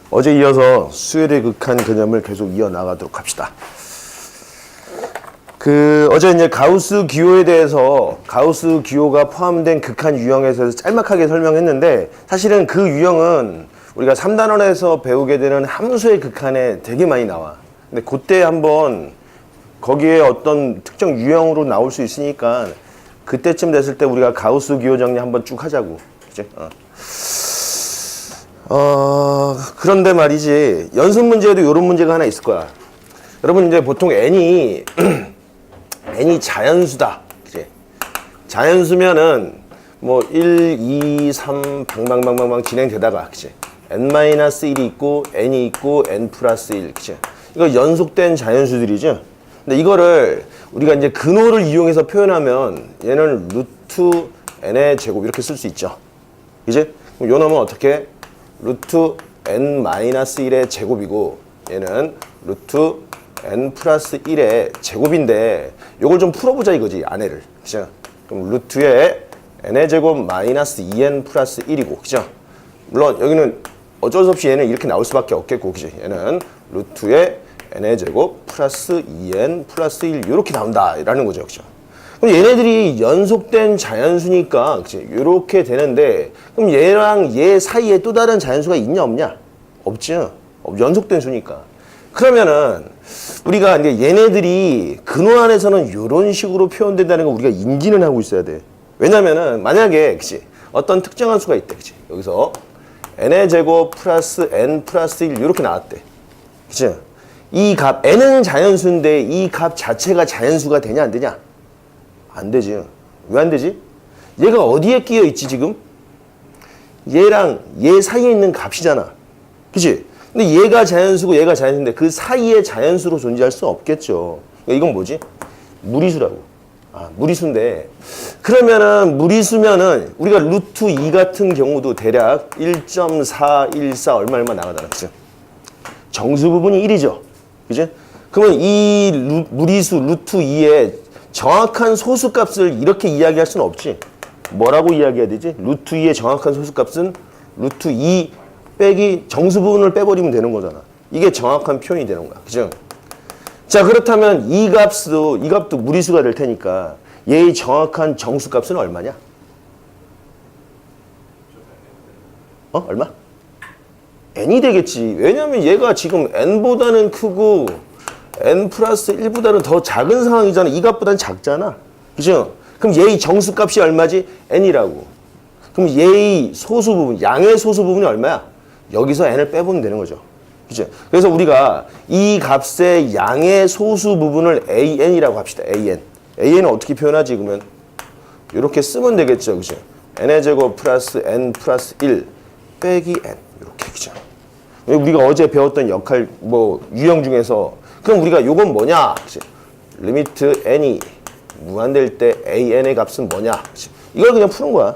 어제 이어서 수열의 극한 개념을 계속 이어나가도록 합시다. 어제 이제 가우스 기호에 대해서 가우스 기호가 포함된 극한 유형에 대해서 짤막하게 설명했는데, 사실은 그 유형은 우리가 3단원에서 배우게 되는 함수의 극한에 되게 많이 나와. 근데 그때 한번 거기에 어떤 특정 유형으로 나올 수 있으니까 그때쯤 됐을 때 우리가 가우스 기호 정리 한번 쭉 하자고. 그치? 그런데 말이지, 연습 문제에도 이런 문제가 하나 있을 거야. 여러분, 이제 보통 n이 자연수다. 그치? 자연수면은 뭐 1, 2, 3 방방방방방 진행되다가, 그치? n-1이 있고 n이 있고 n 플러스 1. 그치? 이거 연속된 자연수들이죠. 근데 이거를 우리가 이제 근호를 이용해서 표현하면 얘는 루트 n의 제곱 이렇게 쓸 수 있죠. 그치? 그럼 요 놈은 어떻게? 루트 n-1의 제곱이고 얘는 루트 n 플러스 1의 제곱인데, 요걸 좀 풀어보자 이거지, 안에를. 그죠? 그럼 루트에 n의 제곱 마이너스 2n 플러스 1이고, 그죠? 물론 여기는 어쩔 수 없이 얘는 이렇게 나올 수밖에 없겠고, 그지? 얘는 루트에 n의 제곱 플러스 2n 플러스 1 이렇게 나온다라는 거죠, 그죠? 그럼 얘네들이 연속된 자연수니까, 그치? 요렇게 되는데, 그럼 얘랑 얘 사이에 또 다른 자연수가 있냐, 없냐? 없죠. 연속된 수니까. 그러면은, 우리가 이제 얘네들이 근호 안에서는 요런 식으로 표현된다는 거 우리가 인지는 하고 있어야 돼. 왜냐면은, 만약에, 그치? 어떤 특정한 수가 있대, 그치? 여기서 n의 제곱 플러스 n 플러스 1 이렇게 나왔대. 그치? 이 값, n은 자연수인데 이 값 자체가 자연수가 되냐, 안 되냐? 안 되지. 왜 안 되지? 얘가 어디에 끼어 있지, 지금? 얘랑 얘 사이에 있는 값이잖아. 그치? 근데 얘가 자연수고 얘가 자연수인데 그 사이에 자연수로 존재할 수 없겠죠. 그러니까 이건 뭐지? 무리수라고. 무리수인데. 그러면은 무리수면은 우리가 루트 2 같은 경우도 대략 1.414 얼마 나가잖아. 그치? 정수 부분이 1이죠. 그치? 그러면 이 무리수 루트 2의 정확한 소수값을 이렇게 이야기할 수는 없지. 뭐라고 이야기해야 되지? 루트 2의 정확한 소수값은 루트 2 빼기 정수 부분을 빼버리면 되는 거잖아. 이게 정확한 표현이 되는 거야. 그죠? 자, 그렇다면 이 값도 무리수가 될 테니까 얘의 정확한 정수값은 얼마냐? 얼마? n이 되겠지. 왜냐면 얘가 지금 n보다는 크고 n 플러스 1보다는 더 작은 상황이잖아. 이 값보다는 작잖아. 그죠? 그럼 얘의 정수값이 얼마지? n이라고. 그럼 얘의 소수 부분, 양의 소수 부분이 얼마야? 여기서 n을 빼보면 되는 거죠. 그죠? 그래서 우리가 이 값의 양의 소수 부분을 an이라고 합시다. an은 어떻게 표현하지, 그러면? 이렇게 쓰면 되겠죠. 그죠? n의 제곱 플러스 n 플러스 1 빼기 n. 이렇게, 그죠? 우리가 어제 배웠던 역할, 유형 중에서 그럼 우리가 요건 뭐냐? 그치? 리미트 n이 무한될 때 an의 값은 뭐냐? 그치? 이걸 그냥 푸는 거야.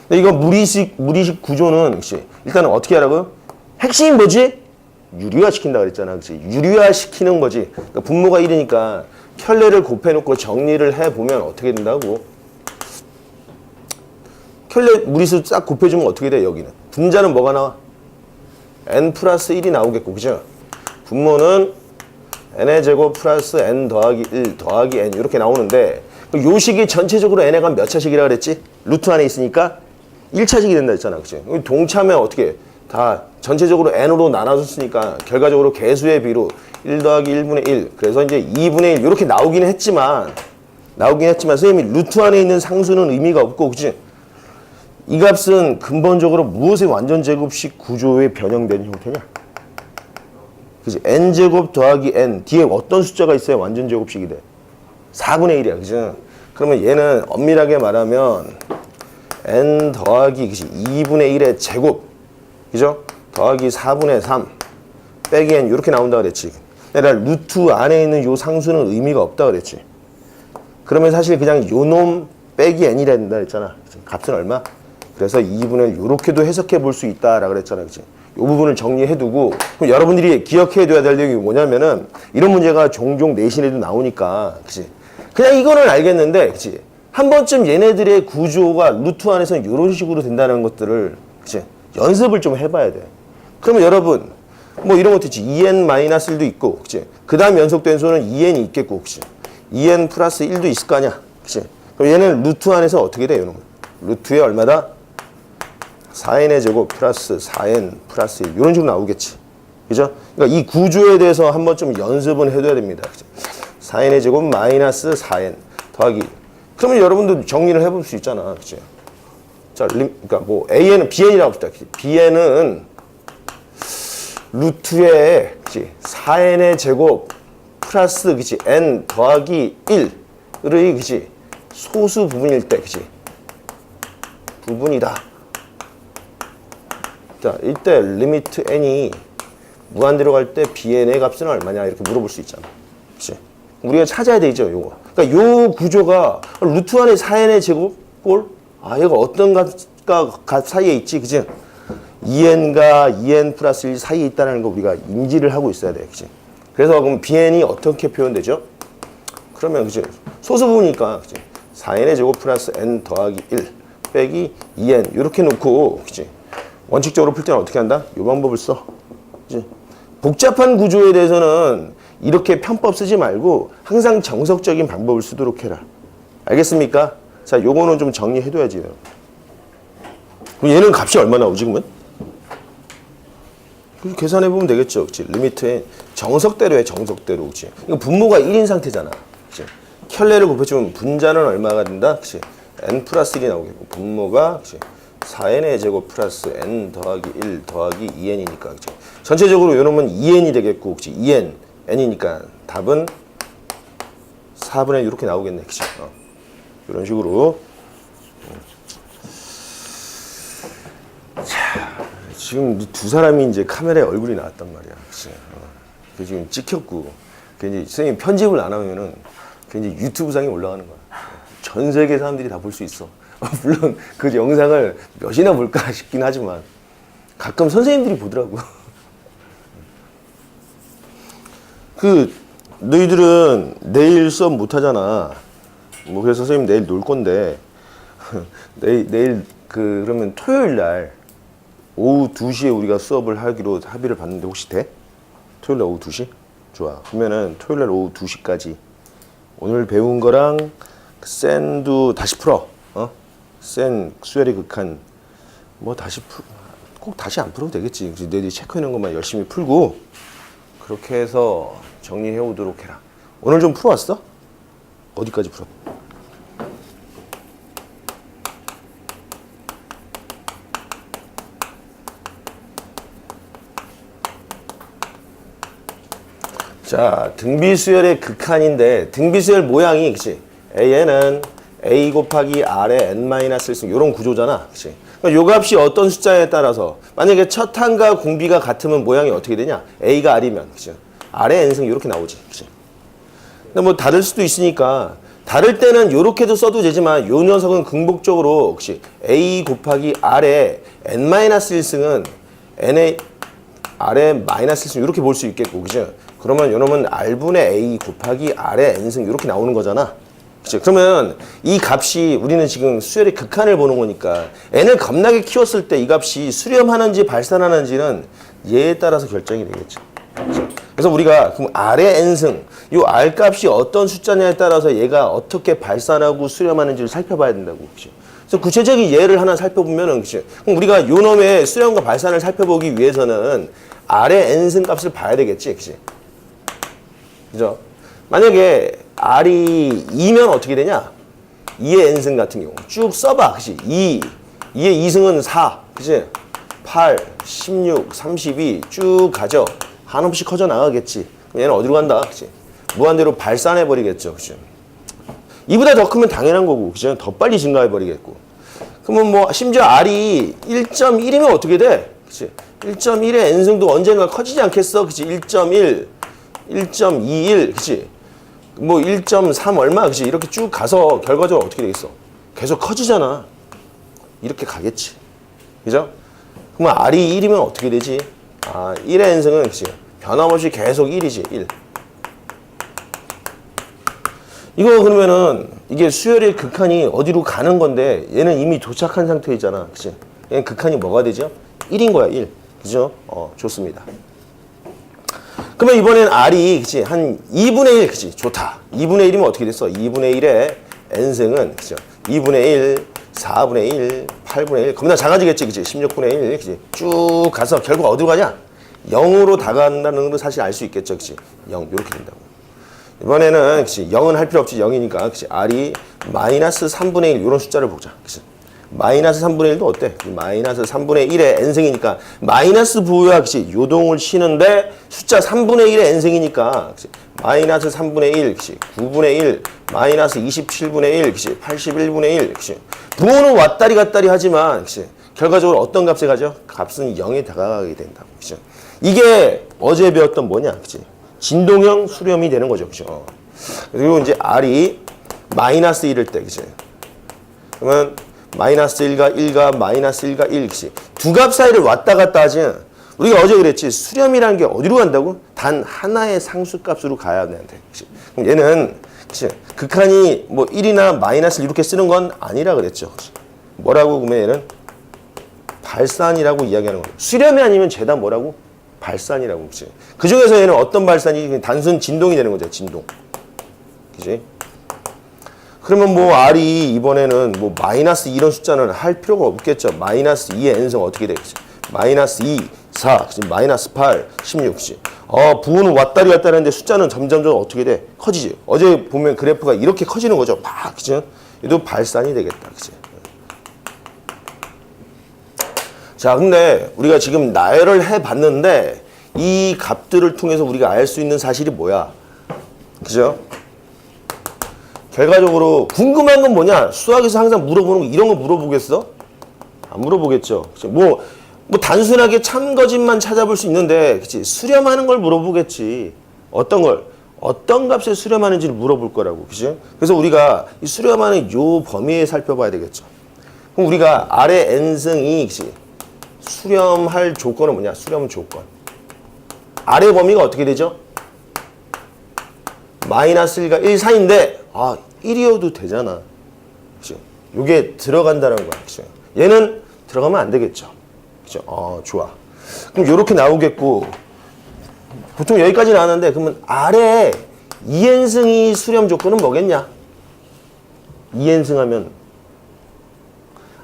근데 이거 무리식 구조는, 그치? 일단은 어떻게 하라고요? 핵심이 뭐지? 유리화 시킨다 그랬잖아. 그치? 유리화 시키는 거지. 그러니까 분모가 1이니까 켤레를 곱해놓고 정리를 해보면 어떻게 된다고? 켤레 무리수 싹 곱해주면 어떻게 돼, 여기는? 분자는 뭐가 나와? n 플러스 1이 나오겠고, 그죠? 분모는 n의 제곱 플러스 n 더하기 1 더하기 n 이렇게 나오는데, 요 식이 전체적으로 n의 값 몇 차식이라 그랬지? 루트 안에 있으니까 1차식이 된다 했잖아. 그치? 동차면 어떻게 다 전체적으로 n으로 나눠줬으니까 결과적으로 개수의 비로 1 더하기 1분의 1, 그래서 이제 2분의 1 이렇게 나오긴 했지만 선생님이 루트 안에 있는 상수는 의미가 없고, 그치? 이 값은 근본적으로 무엇의 완전 제곱식 구조에 변형되는 형태냐? 그치? n제곱 더하기 n 뒤에 어떤 숫자가 있어야 완전 제곱식이 돼? 4분의 1이야. 그죠? 그러면 얘는 엄밀하게 말하면 n 더하기, 그치? 2분의 1의 제곱, 그죠? 더하기 4분의 3 빼기 n 이렇게 나온다 그랬지. 내가 루트 안에 있는 요 상수는 의미가 없다 그랬지. 그러면 사실 그냥 요 놈 빼기 n이라 된다 그랬잖아. 값은 얼마? 그래서 2분의 1 요렇게도 해석해 볼 수 있다라 그랬잖아. 그치? 이 부분을 정리해두고, 그럼 여러분들이 기억해둬야 될 내용이 뭐냐면은, 이런 문제가 종종 내신에도 나오니까, 그치? 그냥 이거는 알겠는데, 그치? 한 번쯤 얘네들의 구조가 루트 안에서는 이런 식으로 된다는 것들을, 그치? 연습을 좀 해봐야 돼. 그러면 여러분 뭐 이런 것도 있지. 2n-1도 있고, 그치? 그 다음 연속된 수는 2n이 있겠고, 그치? 2n 플러스 1도 있을 거 아니야, 그치? 그럼 얘는 루트 안에서 어떻게 돼, 이런 거? 루트에 얼마다? 4n의 제곱 플러스 4n 플러스 1 이런 식으로 나오겠지, 그죠? 그러니까 이 구조에 대해서 한번 좀 연습은 해둬야 됩니다, 그치? 4n의 제곱 마이너스 4n 더하기. 그러면 여러분도 정리를 해볼 수 있잖아, 그치? 자, 그러니까 뭐 AN은 BN이라고 합시다. BN은 루트에 그치? 4n의 제곱 플러스 그치? n 더하기 1의 그치? 소수 부분일 때 그치? 부분이다. 자, 이때 리미트 n이 무한대로 갈 때 bn의 값은 얼마냐 이렇게 물어볼 수 있잖아. 그치? 우리가 찾아야 되죠, 요거. 그러니까 요 구조가 루트 안에 4n의 제곱꼴 얘가 어떤 값 사이에 있지, 그치? 2n과 2n 플러스 1 사이에 있다는 거 우리가 인지를 하고 있어야 돼, 그치? 그래서 그럼 bn이 어떻게 표현되죠? 그러면 그치? 소수 부분이니까 그치? 4n의 제곱 플러스 n 더하기 1 빼기 2n 이렇게 놓고 그치? 원칙적으로 풀 때는 어떻게 한다? 이 방법을 써. 그치? 복잡한 구조에 대해서는 이렇게 편법 쓰지 말고 항상 정석적인 방법을 쓰도록 해라. 알겠습니까? 자, 요거는 좀 정리해둬야지. 그럼 얘는 값이 얼마 나오지, 그러면? 계산해보면 되겠죠. 그치? 리미트에 정석대로 해, 정석대로. 그치? 이거 분모가 1인 상태잖아. 그치? 켤레를 곱해주면 분자는 얼마가 된다? 그치? n 플러스 1이 나오겠고, 분모가, 그치? 4n의 제곱 플러스 n 더하기 1 더하기 2n이니까, 그치? 전체적으로 요놈은 2n이 되겠고, 그치? 2n, n이니까 답은 4분의 1 이렇게 나오겠네. 그치? 이런 식으로. 자, 지금 두 사람이 이제 카메라에 얼굴이 나왔단 말이야. 그치? 그 지금 찍혔고, 그 이제 선생님 편집을 안 하면은 그 이제 유튜브상에 올라가는 거야. 전 세계 사람들이 다 볼 수 있어. 물론 그 영상을 몇이나 볼까 싶긴 하지만 가끔 선생님들이 보더라고. 그 너희들은 내일 수업 못 하잖아. 뭐 그래서 선생님 내일 놀 건데 내일 그러면 토요일 날 오후 2시에 우리가 수업을 하기로 합의를 봤는데 혹시 돼? 토요일 날 오후 2시? 좋아. 그러면은 토요일 날 오후 2시까지 오늘 배운 거랑 센도 다시 풀어. 센 수열의 극한 뭐 다시 꼭 다시 안 풀어도 되겠지. 너희들이 체크해놓은 것만 열심히 풀고 그렇게 해서 정리해 오도록 해라. 오늘 좀 풀어왔어? 어디까지 풀어? 자, 등비수열의 극한인데 등비수열 모양이 그치? AN은 A 곱하기 R의 N-1승 이런 구조잖아. 그치? 그러니까 요 값이 어떤 숫자에 따라서 만약에 첫 항과 공비가 같으면 모양이 어떻게 되냐? A가 R이면 그치? R의 N승 이렇게 나오지. 그치? 근데 뭐 다를 수도 있으니까 다를 때는 요렇게도 써도 되지만 요 녀석은 긍복적으로 그치? A 곱하기 R의 N-1승은 N의 R의 마이너스 1승 이렇게 볼 수 있겠고 그치? 그러면 요놈은 R분의 A 곱하기 R의 N승 이렇게 나오는 거잖아. 그치? 그러면 이 값이 우리는 지금 수열의 극한을 보는 거니까 n을 겁나게 키웠을 때 이 값이 수렴하는지 발산하는지는 얘에 따라서 결정이 되겠죠. 그치? 그래서 우리가 그럼 R의 n승, 이 R 값이 어떤 숫자냐에 따라서 얘가 어떻게 발산하고 수렴하는지를 살펴봐야 된다고. 그치? 그래서 구체적인 예를 하나 살펴보면은 그치? 그럼 우리가 요 놈의 수렴과 발산을 살펴보기 위해서는 R의 n승 값을 봐야 되겠지. 그치? 그죠? 만약에 R이 2면 어떻게 되냐? 2의 n승 같은 경우 쭉 써봐. 그치? 2의 2승은 4. 그치? 8, 16, 32 쭉 가죠. 한없이 커져 나가겠지. 그럼 얘는 어디로 간다? 그치? 무한대로 발산해버리겠죠. 그치? 이보다 더 크면 당연한 거고. 그치? 더 빨리 증가해버리겠고. 그러면 뭐 심지어 R이 1.1이면 어떻게 돼? 그치? 1.1의 n승도 언젠가 커지지 않겠어? 그치? 1.1, 1.21, 그치? 뭐 1.3 얼마 그치? 이렇게 쭉 가서 결과적으로 어떻게 되겠어? 계속 커지잖아. 이렇게 가겠지. 그죠? 그러면 R이 1이면 어떻게 되지? 1의 n승은 그치? 변함없이 계속 1이지. 1. 이거 그러면은 이게 수열의 극한이 어디로 가는 건데 얘는 이미 도착한 상태이잖아. 그치? 얘는 극한이 뭐가 되죠? 1인 거야. 1. 그죠? 좋습니다. 그러면 이번엔 R이, 그치? 한 2분의 1, 그치? 좋다. 2분의 1이면 어떻게 됐어? 2분의 1의 n승은, 그죠? 2분의 1, 4분의 1, 8분의 1. 겁나 작아지겠지, 그치? 16분의 1, 그치? 쭉 가서 결국 어디로 가냐? 0으로 다가간다는 걸 사실 알 수 있겠죠, 그치? 0, 이렇게 된다고. 이번에는, 그치? 0은 할 필요 없지, 0이니까, 그치? R이 마이너스 3분의 1, 이런 숫자를 보자, 그치? 마이너스 3분의 1도 어때? 마이너스 3분의 1의 n승이니까 마이너스 부호야, 그치? 요동을 치는데 숫자 3분의 1의 n승이니까, 그치? 마이너스 3분의 1, 그치? 9분의 1, 마이너스 27분의 1, 그치? 81분의 1, 그치? 부호는 왔다리 갔다리 하지만, 그치? 결과적으로 어떤 값에 가죠? 값은 0에 다가가게 된다고, 그치? 이게 어제 배웠던 뭐냐, 그치? 진동형 수렴이 되는 거죠, 그치? 그리고 이제 R이 마이너스 1일 때, 그치? 그러면 마이너스 1과 1과 마이너스 1과 1, 그치? 두 값 사이를 왔다 갔다 하지. 우리가 어제 그랬지. 수렴이라는 게 어디로 간다고? 단 하나의 상수값으로 가야 되는데. 그치? 그럼 얘는, 그치? 극한이 뭐 1이나 마이너스를 이렇게 쓰는 건 아니라 그랬죠. 그치? 뭐라고 그러면 얘는 발산이라고 이야기하는 거예요. 수렴이 아니면 죄다 뭐라고? 발산이라고. 그치? 그 중에서 얘는 어떤 발산이? 단순 진동이 되는 거죠. 진동. 그치? 그러면 뭐 R이 이번에는 뭐 마이너스 이런 숫자는 할 필요가 없겠죠. 마이너스 2의 n승 어떻게 되겠지? 마이너스 2, 4, 마이너스 8, 16. 부호는 왔다리 갔다리 하는데 숫자는 점점 어떻게 돼? 커지지. 어제 보면 그래프가 이렇게 커지는 거죠. 막, 그죠? 얘도 발산이 되겠다. 그치? 자, 근데 우리가 지금 나열을 해봤는데 이 값들을 통해서 우리가 알 수 있는 사실이 뭐야? 그죠? 결과적으로 궁금한 건 뭐냐? 수학에서 항상 물어보는 거, 이런 거 물어보겠어? 안 물어보겠죠. 뭐 단순하게 참거짓만 찾아볼 수 있는데, 그치? 수렴하는 걸 물어보겠지. 어떤 걸? 어떤 값에 수렴하는지를 물어볼 거라고, 그치? 그래서 우리가 이 수렴하는 요 범위에 살펴봐야 되겠죠. 그럼 우리가 아래 n승이, 그치? 수렴할 조건은 뭐냐? 수렴 조건. 아래 범위가 어떻게 되죠? 마이너스 1과 1 사이인데, 1이어도 되잖아. 그죠? 요게 들어간다는 거야. 그죠? 얘는 들어가면 안 되겠죠. 그죠? 좋아. 그럼 요렇게 나오겠고, 보통 여기까지 나왔는데, 그러면 아래 2n승이 수렴 조건은 뭐겠냐? 2n승 하면,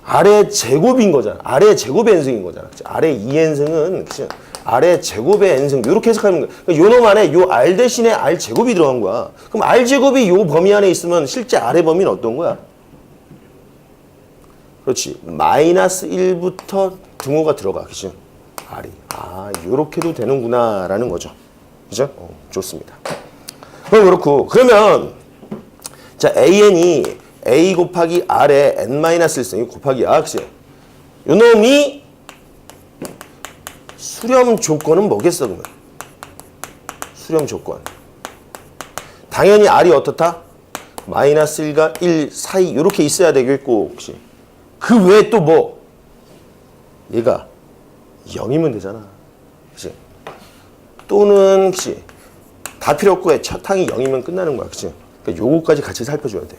아래 제곱인 거잖아. 아래 제곱의 n승인 거잖아. 그죠? 아래 2n승은, 그죠? 아래 제곱의 n승 이렇게 해석하는 거야. 그러니까 요 놈 안에 요 r 대신에 r 제곱이 들어간 거야. 그럼 r 제곱이 요 범위 안에 있으면 실제 r의 범위는 어떤 거야? 그렇지. 마이너스 1부터 등호가 들어가. 그죠? r이. 요렇게도 되는구나라는 거죠. 그죠? 좋습니다. 그럼 그렇고. 그러면 자, an이 a 곱하기 r의 n-1승 곱하기야. 그치? 요 놈이 수렴 조건은 뭐겠어, 그러면? 수렴 조건. 당연히 R이 어떻다? 마이너스 1과 1 사이, 이렇게 있어야 되겠고, 혹시. 그 외에 또 뭐? 얘가 0이면 되잖아. 그치? 또는, 그치? 다 필요 없고, 첫 항이 0이면 끝나는 거야. 그치? 그러니까 요거까지 같이 살펴줘야 돼.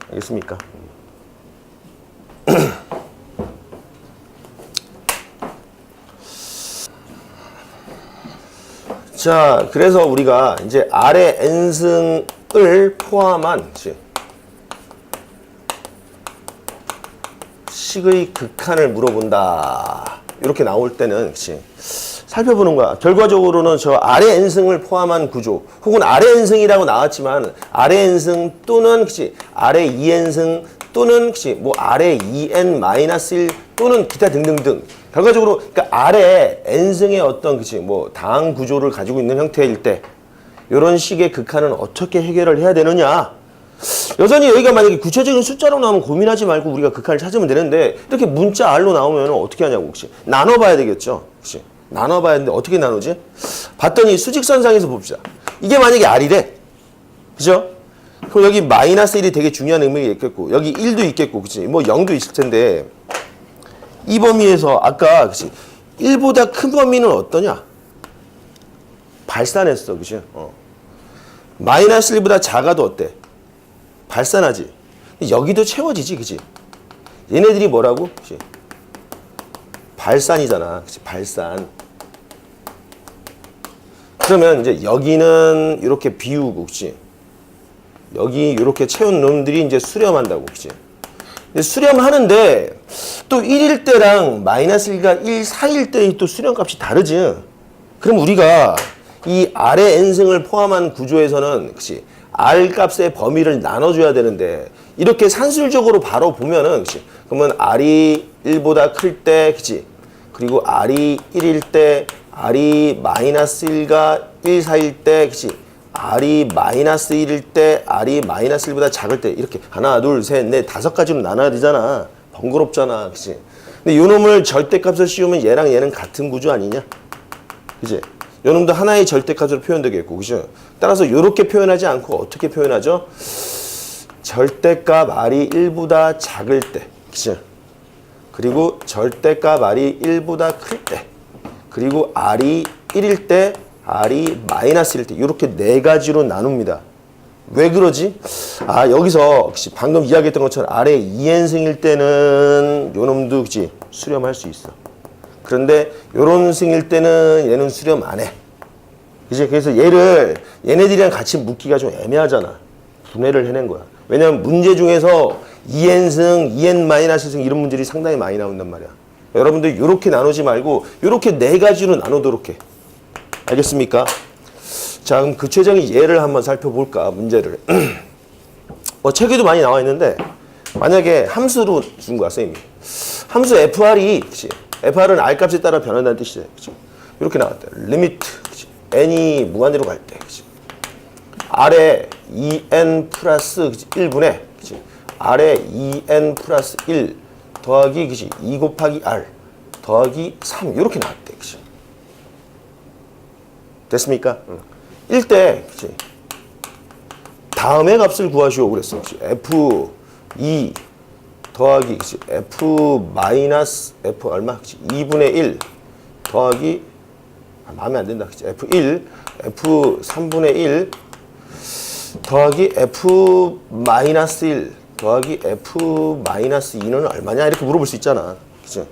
알겠습니까? 자, 그래서 우리가 이제 R의 n승을 포함한 식의 극한을 물어본다. 이렇게 나올 때는 살펴보는 거야. 결과적으로는 저 R의 n승을 포함한 구조, 혹은 R의 n승이라고 나왔지만 R의 n승 또는 R의 2n승 또는 뭐 R의 2n-1 또는 기타 등등등. 결과적으로 그러니까 아래 n승의 어떤 뭐 다항 구조를 가지고 있는 형태일 때 이런 식의 극한은 어떻게 해결을 해야 되느냐. 여전히 여기가 만약에 구체적인 숫자로 나오면 고민하지 말고 우리가 극한을 찾으면 되는데 이렇게 문자 R로 나오면 어떻게 하냐고. 혹시 나눠봐야 되겠죠. 혹시 나눠봐야 되는데 어떻게 나누지? 봤더니 수직선상에서 봅시다. 이게 만약에 R이래. 그죠? 그럼 여기 마이너스 1이 되게 중요한 의미가 있겠고 여기 1도 있겠고 그치? 뭐 0도 있을 텐데 이 범위에서 아까 그치? 1보다 큰 범위는 어떠냐? 발산했어. 그치? 마이너스 1보다 작아도 어때? 발산하지. 여기도 채워지지. 그치? 얘네들이 뭐라고? 그치? 발산이잖아. 그치? 발산. 그러면 이제 여기는 이렇게 비우고, 그치? 여기 이렇게 채운 놈들이 이제 수렴한다고, 그치? 근데 수렴하는데 또 1일 때랑 마이너스 1과 1 사이일 때의 또 수렴값이 다르지. 그럼 우리가 이 아래 n승을 포함한 구조에서는, 그치? R 값의 범위를 나눠줘야 되는데, 이렇게 산술적으로 바로 보면은, 그치? 그러면 R이 1보다 클 때, 그치? 그리고 R이 1일 때, R이 마이너스 1과 1 사이일 때, 그치? R이 마이너스 1일 때, R이 마이너스 1보다 작을 때, 이렇게 하나, 둘, 셋, 넷, 5가지로 나눠야 되잖아. 번거롭잖아. 그치? 근데 요 놈을 절대값을 씌우면 얘랑 얘는 같은 구조 아니냐? 그치? 요 놈도 하나의 절대값으로 표현되겠고, 그죠? 따라서 요렇게 표현하지 않고 어떻게 표현하죠? 절대값 R이 1보다 작을 때, 그죠? 그리고 절대값 R이 1보다 클 때, 그리고 R이 1일 때, R이 마이너스 1일 때, 이렇게 네 가지로 나눕니다. 왜 그러지? 아, 여기서 방금 이야기했던 것처럼 R의 2n승일 때는 요 놈도, 그치? 수렴할 수 있어. 그런데 요런 승일 때는 얘는 수렴 안 해. 그치? 그래서 얘네들이랑 같이 묶기가 좀 애매하잖아. 분해를 해낸 거야. 왜냐면 문제 중에서 2n승, 2n-승 이런 문제들이 상당히 많이 나온단 말이야. 여러분들 요렇게 나누지 말고 요렇게 네 가지로 나누도록 해. 알겠습니까? 자, 그럼 구체적인 예를 한번 살펴볼까, 문제를. 책에도 많이 나와 있는데, 만약에 함수로 준 거야, 쌤이. 함수 FR이, 그치? FR은 R 값에 따라 변한다는 뜻이지. 그치? 이렇게 나왔대. 리미트, 그치? n이 무한대로 갈 때, 그치? R에 2n 플러스 1분의, 그치? R에 2n 플러스 1 더하기, 그치? 2 곱하기 R 더하기 3. 이렇게 나왔대, 그치? 됐습니까? 1대, 그치? 다음의 값을 구하시오 그랬어. 그치? F2 더하기, 그치? F 마이너스, F 얼마? 그치? 2분의 1 더하기, 마음에 안 된다. 그치? F1, F 3분의 1 더하기 F 마이너스 1 더하기 F 마이너스 2는 얼마냐? 이렇게 물어볼 수 있잖아. 그치?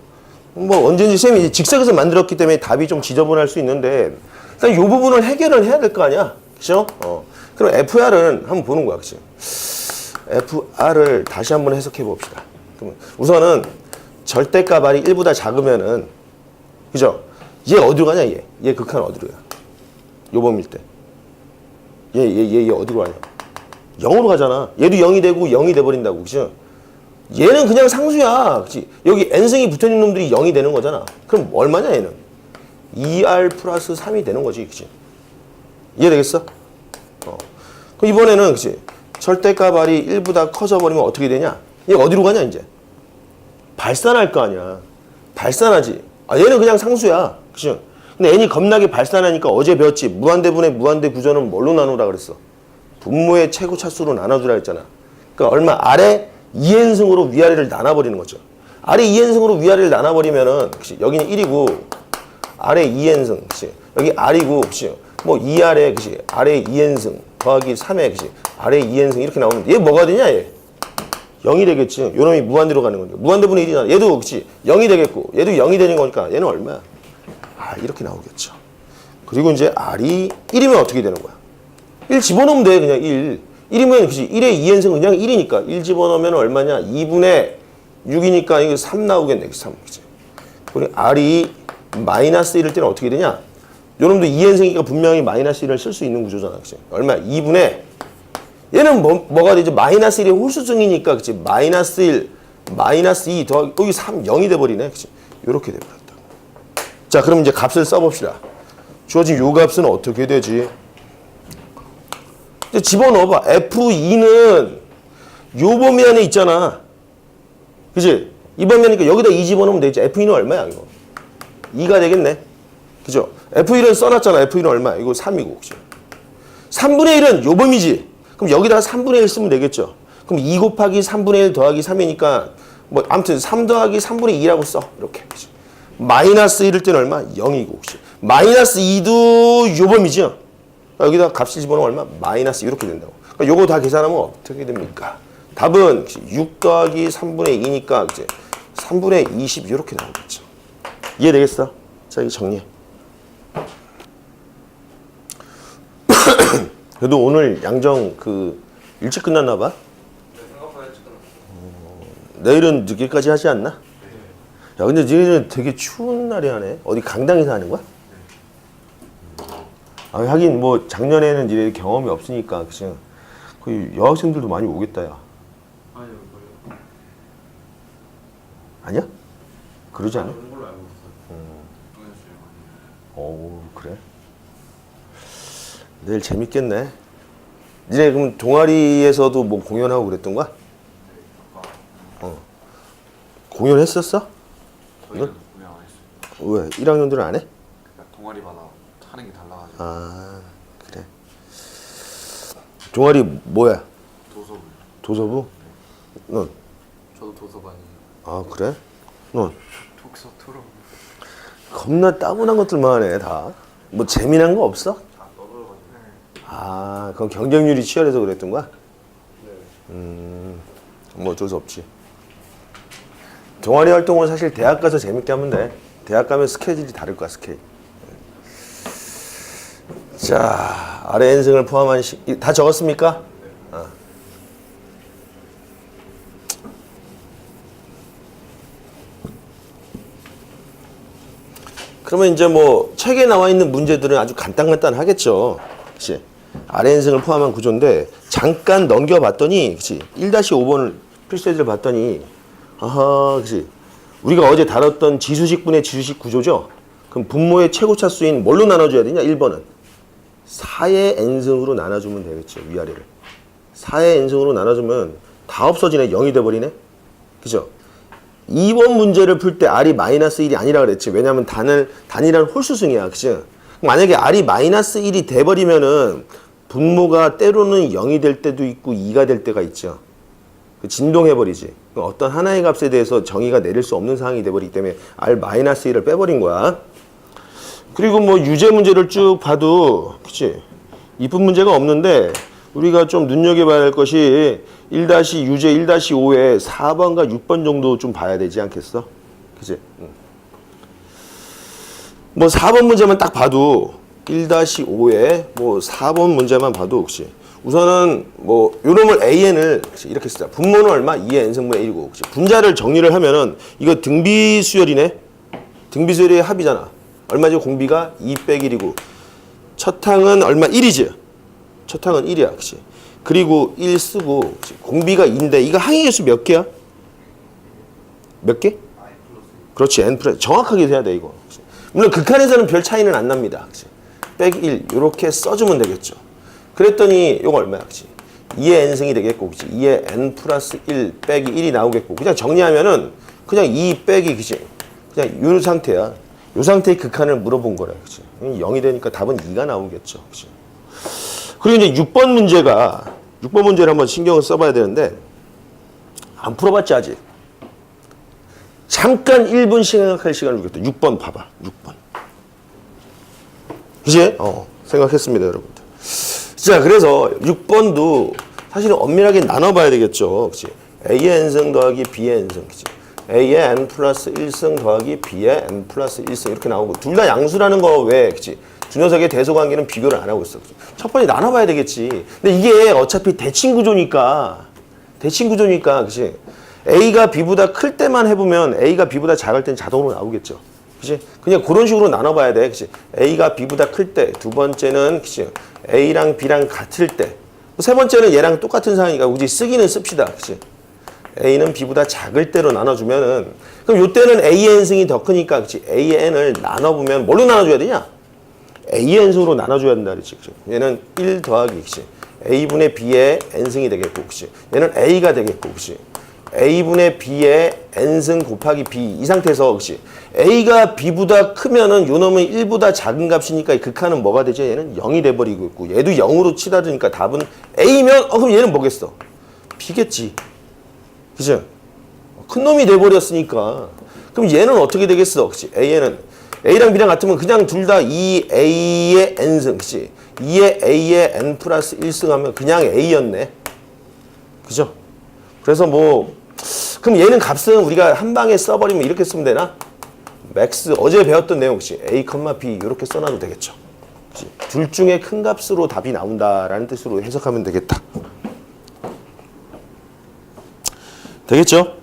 뭐 언제든지 쌤이 직선에서 만들었기 때문에 답이 좀 지저분할 수 있는데, 일단 이 부분을 해결을 해야 될 거 아니야? 그죠? 그럼 FR은 한번 보는 거야. 그치? FR을 다시 한번 해석해 봅시다. 그럼 우선은 절대값 R이 1보다 작으면은, 그죠? 얘 어디로 가냐, 얘? 얘 극한 어디로 가? 요 범위일 때. 얘 어디로 가냐? 0으로 가잖아. 얘도 0이 되고 0이 돼버린다고. 그죠? 얘는 그냥 상수야. 그치? 여기 n승이 붙어 있는 놈들이 0이 되는 거잖아. 그럼 얼마냐, 얘는? 2R 플러스 3이 되는 거지. 그치? 이해되겠어? 그럼 이번에는, 그치? 절대값 R이 1보다 커져 버리면 어떻게 되냐? 얘 어디로 가냐, 이제? 발산할 거 아니야. 발산하지. 아, 얘는 그냥 상수야. 그치? 근데 n이 겁나게 발산하니까 어제 배웠지. 무한대분의 무한대 구조는 뭘로 나누라 그랬어? 분모의 최고 차수로 나눠주라 했잖아. 그러니까 얼마? R에 2n승으로 위아래를 나눠버리는 거죠. R에 2n승으로 위아래를 나눠버리면은, 그치? 여기는 1이고, R에 2n승, 그치? 여기 R이고, 그치? 뭐 2R에, 그치? R에 2n승 더하기 3에, 그치? R에 2n승 이렇게 나오는데 얘 뭐가 되냐, 얘? 0이 되겠지. 요 놈이 무한대로 가는 거니까. 무한대분의 1이잖아. 얘도, 그치? 0이 되겠고, 얘도 0이 되는 거니까 얘는 얼마야? 아, 이렇게 나오겠죠. 그리고 이제 R이 1이면 어떻게 되는 거야? 1 집어넣으면 돼, 그냥 1. 1이면, 그치? 1의 2n승은 그냥 1이니까. 1 집어넣으면 얼마냐? 2분의 6이니까 이거 3 나오겠네, 3. 그치? 그리고 R이 마이너스 1일 때는 어떻게 되냐? 요놈도 2n승이니까 분명히 마이너스 1을 쓸 수 있는 구조잖아, 그치? 얼마야? 2분의, 얘는 뭐가 되죠? 마이너스 1이 홀수증이니까, 그치? 마이너스 1, 마이너스 2 더하기, 여기 3, 0이 돼버리네, 그치? 요렇게 돼버렸다. 자, 그럼 이제 값을 써봅시다. 주어진 요 값은 어떻게 되지? 이제 집어넣어봐. F2는 요 범위 안에 있잖아. 그치? 이 범위 안이니까 여기다 2 집어넣으면 되지. F2는 얼마야, 이거? 2가 되겠네. 그죠? F1은 써놨잖아. F1은 얼마야? 이거 3이고. 그죠? 3분의 1은 요 범위지. 그럼 여기다가 3분의 1 쓰면 되겠죠. 그럼 2 곱하기 3분의 1 더하기 3이니까, 뭐, 아무튼 3 더하기 3분의 2라고 써. 이렇게. 그죠? 마이너스 1일 때는 얼마? 0이고. 그죠? 마이너스 2도 요 범위죠. 여기다 값을 집어넣으면 얼마? 마이너스 이렇게 된다고. 그러니까 요거 다 계산하면 어떻게 됩니까? 답은 6 더하기 3분의 2니까, 그치? 3분의 20 이렇게 나오겠죠. 이해되겠어? 자, 이거 정리해. 그래도 오늘 양정 일찍 끝났나 봐? 네, 생각보다 일찍 끝났어요. 내일은 늦게까지 하지 않나? 야, 근데 너희는 되게 추운 날에 하네. 어디 강당에서 하는 거야? 아, 하긴 뭐 작년에는 이래 경험이 없으니까 그치? 거의 여학생들도 많이 오겠다 야. 아니요, 걸려. 아니야? 그러지 않아? 그런 걸로 알고 있어요. 동현씨 많이. 오, 그래? 내일 재밌겠네. 니네 그럼 동아리에서도 뭐 공연하고 그랬던 거야? 공연했었어? 저희는 공연 안 했어요. 왜? 1학년들은 안 해? 그러니까 동아리마다 하는 게 달라가지고. 아, 그래. 동아리 뭐야? 도서부. 도서부? 넌? 저도 도서관이. 아, 그래? 넌? 독서 토론. 겁나 따분한 것들만 하네, 다. 뭐 재미난 거 없어? 다 떠들어가지고. 아, 그럼 경쟁률이 치열해서 그랬던 거야? 네. 뭐 어쩔 수 없지. 동아리 활동은 사실 대학 가서 재밌게 하면 돼. 대학 가면 스케줄이 다를 거야, 스케일. 자, 아래 N승을 포함한 다 적었습니까? 아. 그러면 이제 뭐 책에 나와 있는 문제들은 아주 간단하겠죠. 그치? 아래 N승을 포함한 구조인데 잠깐 넘겨봤더니 그치? 1-5번을 필수애들 봤더니 아하, 그치? 우리가 어제 다뤘던 지수식분의 지수식 구조죠? 그럼 분모의 최고차 수인 뭘로 나눠줘야 되냐? 1번은 4의 n승으로 나눠주면 되겠죠, 위아래를. 4의 n승으로 나눠주면 다 없어지네. 0이 돼버리네. 그죠? 2번 문제를 풀 때 r이 -1이 아니라 그랬지. 왜냐면 단이란 홀수승이야. 그죠? 만약에 r이 -1이 돼버리면은 분모가 때로는 0이 될 때도 있고 2가 될 때가 있죠. 진동해버리지. 어떤 하나의 값에 대해서 정의가 내릴 수 없는 상황이 돼버리기 때문에 r-1을 빼버린 거야. 그리고 뭐 유제 문제를 쭉 봐도 그치? 이쁜 문제가 없는데 우리가 좀 눈여겨봐야 할 것이 1-유제 1-5에 4번과 6번 정도 좀 봐야 되지 않겠어? 그치? 뭐 4번 문제만 딱 봐도 1-5에 뭐 4번 문제만 봐도 혹시 우선은 뭐 요놈을 AN을 이렇게 쓰자. 분모는 얼마? 2의 n승분의 1이고 분자를 정리를 하면은 이거 등비수열이네. 등비수열의 합이잖아. 얼마죠? 공비가 2 빼기 1이고 첫 항은 얼마? 1이지. 첫 항은 1이야. 그치? 그리고 1 쓰고 그치? 공비가 2인데 이거 항의 개수 몇 개야? 몇 개? 그렇지. n 플러스 정확하게 해야 돼 이거. 그치? 물론 극한에서는 별 차이는 안 납니다. 그치? 빼기 1 이렇게 써주면 되겠죠. 그랬더니 이거 얼마야? 그치? 2의 n승이 되겠고 그치? 2의 n 플러스 1 빼기 1이 나오겠고 그냥 정리하면은 그냥 2 빼기 그치? 그냥 이 상태야. 이 상태의 극한을 물어본 거라. 그치? 0이 되니까 답은 2가 나오겠죠. 그치? 그리고 이제 6번 문제를 한번 신경을 써봐야 되는데 안 풀어봤지 아직. 잠깐 1분 생각할 시간을 주겠다. 6번 봐봐. 6번. 그치? 생각했습니다, 여러분들. 자, 그래서 6번도 사실은 엄밀하게 나눠봐야 되겠죠. 그치? A의 n승 더하기 B의 n승. 그치? A의 n 플러스 1승 더하기 B의 n 플러스 1승 이렇게 나오고 둘 다 양수라는 거 왜? 그치? 두 녀석의 대소관계는 비교를 안 하고 있어. 그치? 첫 번째 나눠봐야 되겠지. 근데 이게 어차피 대칭구조니까 그치? A가 B보다 클 때만 해보면 A가 B보다 작을 땐 자동으로 나오겠죠. 그치? 그냥 그런 식으로 나눠봐야 돼. 그치? A가 B보다 클 때, 두 번째는 그치? A랑 B랑 같을 때, 세 번째는 얘랑 똑같은 상황이니까 우리 쓰기는 씁시다. 그치? A는 B보다 작을 때로 나눠주면은 그럼 요때는 A의 n승이 더 크니까 그치? A의 n을 나눠보면 뭘로 나눠줘야 되냐? A의 n승으로 나눠줘야 된다 그랬지. 그치? 얘는 1 더하기 그치? A분의 B의 n승이 되겠고 그치? 얘는 A가 되겠고 그치? A분의 B의 n승 곱하기 B 이 상태에서 그치? A가 B보다 크면은 요 놈은 1보다 작은 값이니까 극한은 뭐가 되지? 얘는 0이 돼버리고 있고 얘도 0으로 치닫으니까 답은 A면 그럼 얘는 뭐겠어? B겠지. 그죠? 큰 놈이 돼버렸으니까 그럼 얘는 어떻게 되겠어? 그치? A랑 B랑 같으면 그냥 둘 다 2A의 n승 그치? 2의 A의 n 플러스 1승 하면 그냥 A였네. 그죠? 그래서 뭐 그럼 얘는 값은 우리가 한 방에 써버리면 이렇게 쓰면 되나? 맥스 어제 배웠던 내용 그치? A, B 이렇게 써놔도 되겠죠. 그치? 둘 중에 큰 값으로 답이 나온다라는 뜻으로 해석하면 되겠다. 되겠죠?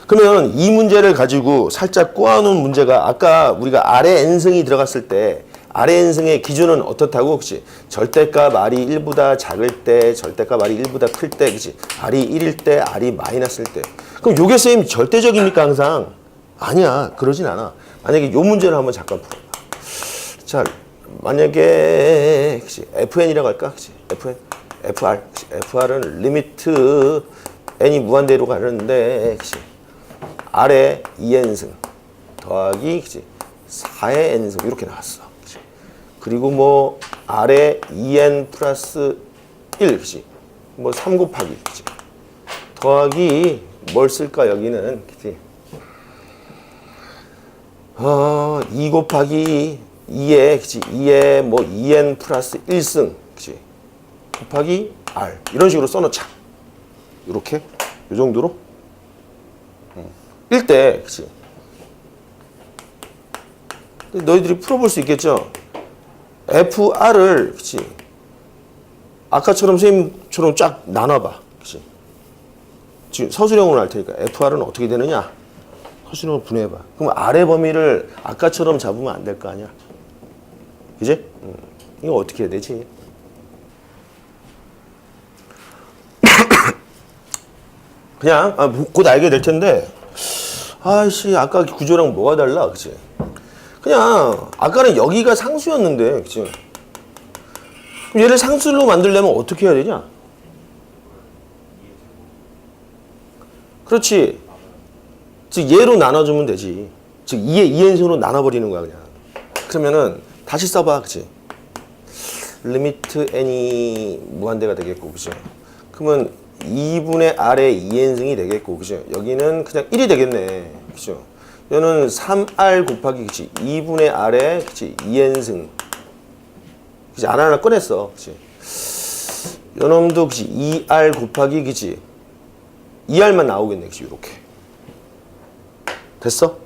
그러면 이 문제를 가지고 살짝 꼬아놓은 문제가 아까 우리가 아래 n승이 들어갔을 때 아래 n승의 기준은 어떻다고? 혹시 절대값 r이 1보다 작을 때, 절대값 r이 1보다 클 때, 그치? r이 1일 때, r이 마이너스일 때. 그럼 요게 선생님 절대적입니까 항상? 아니야, 그러진 않아. 만약에 요 문제를 한번 잠깐 풀어봐. 자, 만약에 그치? fn이라고 할까? 그치? fn, fr, 그치? fr은 리미트 n이 무한대로 가는데, 그치? r의 2n승 더하기 그치? 4의 n승 이렇게 나왔어. 그치? 그리고 뭐 r의 2n 플러스 1 그치? 뭐 3 곱하기 그치? 더하기 뭘 쓸까 여기는 그치? 2 곱하기 2에 그치? 2에 뭐 2n 플러스 1승 그치? 곱하기 r 이런 식으로 써놓자. 이렇게 이 정도로 1대 그치? 너희들이 풀어볼 수 있겠죠? FR을 그치? 아까처럼 선생님처럼 쫙 나눠봐. 그치? 지금 서술형으로 할 테니까 FR은 어떻게 되느냐? 서술형으로 분해해봐. 그럼 R의 범위를 아까처럼 잡으면 안 될 거 아니야? 그지? 이거 어떻게 해야 되지? 그냥 곧 알게 될 텐데 아이씨 아까 구조랑 뭐가 달라 그치? 그냥 아까는 여기가 상수였는데 그치? 그럼 얘를 상수로 만들려면 어떻게 해야 되냐? 그렇지. 즉 얘로 나눠주면 되지. 즉 2의 2n승으로 나눠버리는 거야 그냥. 그러면은 다시 써봐 그치? 리미트 n이 무한대가 되겠고 그치? 그러면 2분의 r의 2n승이 되겠고 그죠? 여기는 그냥 1이 되겠네. 그죠? 얘는 3r 곱하기 그치? 2분의 r의 그치? 2n승. 그치? r 하나 꺼냈어. 그치? 요놈도 그치? 2r 곱하기 그치? 2r만 나오겠네. 그치? 요렇게. 됐어?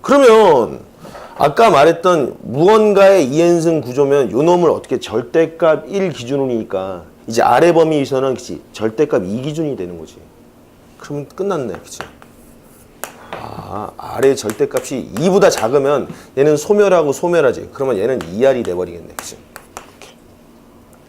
그러면 아까 말했던 무언가의 2n승 구조면 요놈을 어떻게 절대값 1 기준이니까 이제 아래 범위에서는 그치? 절대값 2 기준이 되는 거지. 그러면 끝났네. 그치? 아래 절대값이 2보다 작으면 얘는 소멸하고 소멸하지. 그러면 얘는 2r이 돼버리겠네. 그치?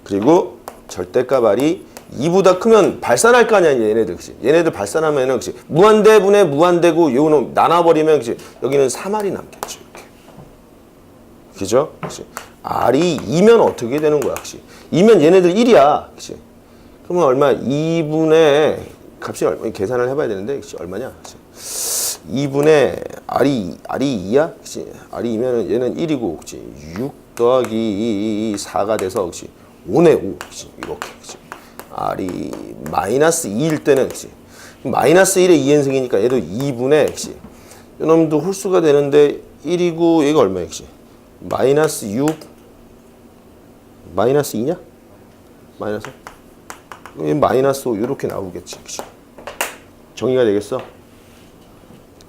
그리고 절대값 r이 2보다 크면 발산할 거 아니야, 얘네들. 그치? 얘네들 발산하면은 그치? 무한대분의 무한대고 요놈 나눠버리면 그치? 여기는 3r이 남겠지. 이렇게. 그죠? 그치? r이 2면 어떻게 되는 거야, 그치? 2면 얘네들 1이야, 그치? 그러면 얼마? 2분의 값이 얼마? 계산을 해봐야 되는데, 그치? 얼마냐? 그치? 2분의 r이 2야, 그치? r이 2면은 얘는 1이고, 그치? 6 더하기 4가 돼서, 그치? 5네, 5, 그치? 이렇게, 그치? r이 마이너스 2일 때는, 그치? 마이너스 1의 2n승이니까 얘도 2분의, 그치? 이놈도 홀수가 되는데 1이고, 얘가 얼마야, 그치? 마이너스 6 마이너스 2냐? 마이너스? 마이너스 5 이렇게 나오겠지. 그치? 정의가 되겠어?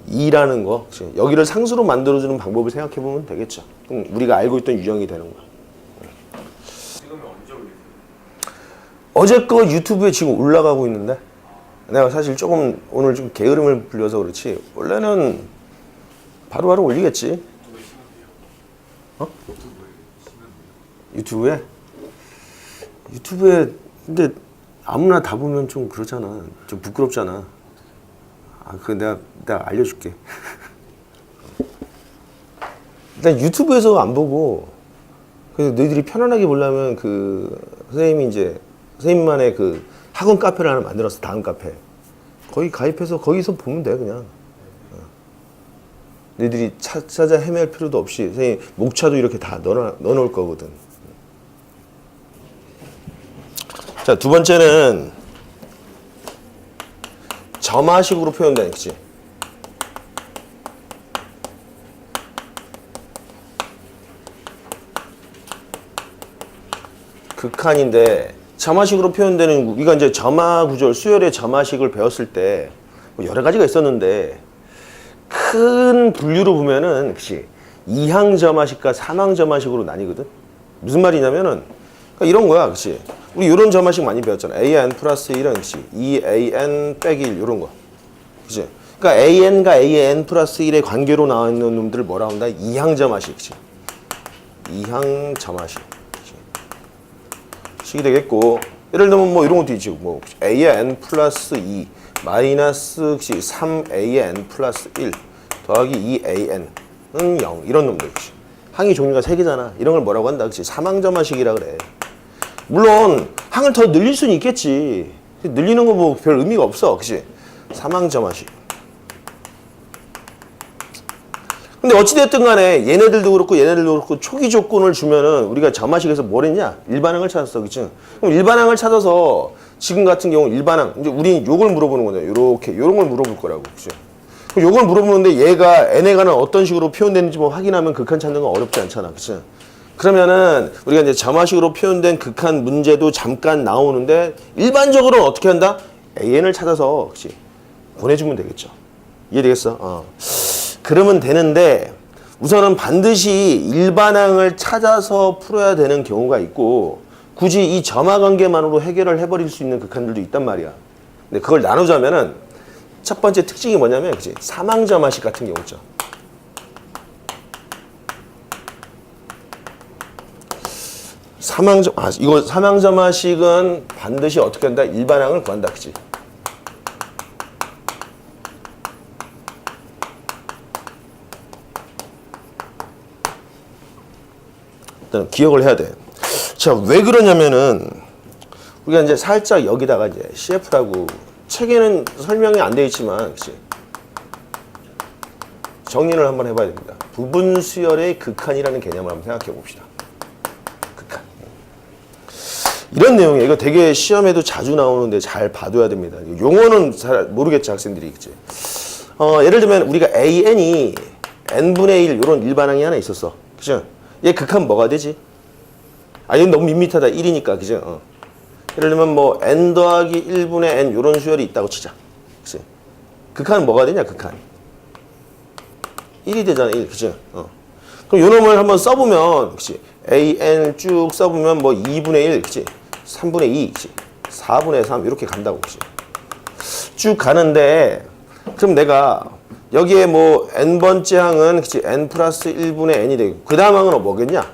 2라는 거. 그치? 여기를 상수로 만들어주는 방법을 생각해보면 되겠죠. 그럼 우리가 알고 있던 유형이 되는 거야. 지금은 언제 올리세요? 어제 거 유튜브에 지금 올라가고 있는데 내가 사실 조금 오늘 좀 게으름을 불려서 그렇지 원래는 바로바로 올리겠지. 어? 유튜브에? 유튜브에 근데 아무나 다 보면 좀 그렇잖아. 좀 부끄럽잖아. 내가 알려줄게. 일단 유튜브에서 안 보고 그래서 너희들이 편안하게 보려면 선생님이 이제 선생님만의 학원 카페를 하나 만들었어. 다음 카페. 거기 가입해서 거기서 보면 돼 그냥. 너희들이 찾아 헤맬 필요도 없이 선생님 목차도 이렇게 다 넣어놓을 거거든. 자, 두 번째는 점화식으로 표현되는 거지. 극한인데 점화식으로 표현되는 우리가 이제 점화 구조를 수열의 점화식을 배웠을 때 뭐 여러 가지가 있었는데 큰 분류로 보면은 그치 이항점화식과 삼항점화식으로 나뉘거든. 무슨 말이냐면은 그러니까 이런 거야, 그치? 우리 이런 점화식 많이 배웠잖아. an 플러스 1은 그치 2an 빼기 1 이런 거, 그치? 그러니까 an과 an 플러스 1의 관계로 나와 있는 놈들을 뭐라 한다? 이항점화식, 그치? 이항점화식 식이 되겠고, 예를 들면 뭐 이런 것도 있지. 뭐 an 플러스 2 마이너스 3an 플러스 1 더하기 2an은 0 이런 놈들, 그치? 항이 종류가 3개잖아. 이런 걸 뭐라고 한다, 그치? 삼항점화식이라 그래. 물론 항을 더 늘릴 수는 있겠지. 늘리는 거 뭐 별 의미가 없어, 그치? 삼항점화식. 근데 어찌됐든 간에 얘네들도 그렇고 얘네들도 그렇고 초기 조건을 주면은 우리가 점화식에서 뭘 했냐? 일반항을 찾았어, 그치? 그럼 일반항을 찾아서 지금 같은 경우 일반항, 이제 우린 요걸 물어보는 거잖아. 요렇게 요런 걸 물어볼 거라고, 그치? 그럼 요걸 물어보는데 얘가 n에 관한 어떤 식으로 표현되는지 뭐 확인하면 극한 찾는 건 어렵지 않잖아, 그치? 그러면은 우리가 이제 점화식으로 표현된 극한 문제도 잠깐 나오는데 일반적으로는 어떻게 한다? an을 찾아서, 그치? 보내주면 되겠죠. 이해되겠어? 그러면 되는데 우선은 반드시 일반항을 찾아서 풀어야 되는 경우가 있고 굳이 이 점화 관계만으로 해결을 해버릴 수 있는 극한들도 있단 말이야. 근데 그걸 나누자면은 첫 번째 특징이 뭐냐면, 그치? 삼항점화식 같은 경우 있죠. 이거 삼항점화식은 반드시 어떻게 한다? 일반항을 구한다, 그치? 일단 기억을 해야 돼. 자, 왜 그러냐면은 우리가 이제 살짝 여기다가 이제 CF라고 책에는 설명이 안 되어 있지만, 그치? 정리를 한번 해봐야 됩니다. 부분 수열의 극한이라는 개념을 한번 생각해 봅시다. 극한. 이런 내용이에요. 이거 되게 시험에도 자주 나오는데 잘 봐둬야 됩니다. 용어는 잘 모르겠죠, 학생들이, 그치? 예를 들면 우리가 AN이 n분의 1 이런 일반항이 하나 있었어, 그죠? 얘 극한 뭐가 되지? 얘는 너무 밋밋하다. 1이니까, 그죠? 예를 들면 뭐 n 더하기 1분의 n 이런 수열이 있다고 치자, 그치? 극한은 뭐가 되냐? 극한 1이 되잖아. 1, 그치? 그럼 요 놈을 한번 써보면, 그치? an을 쭉 써보면 뭐 2분의 1, 그치? 3분의 2, 그치? 4분의 3 이렇게 간다고, 그치? 쭉 가는데 그럼 내가 여기에 뭐 n번째 항은, 그치? n 플러스 1분의 n이 되고 그 다음 항은 뭐겠냐?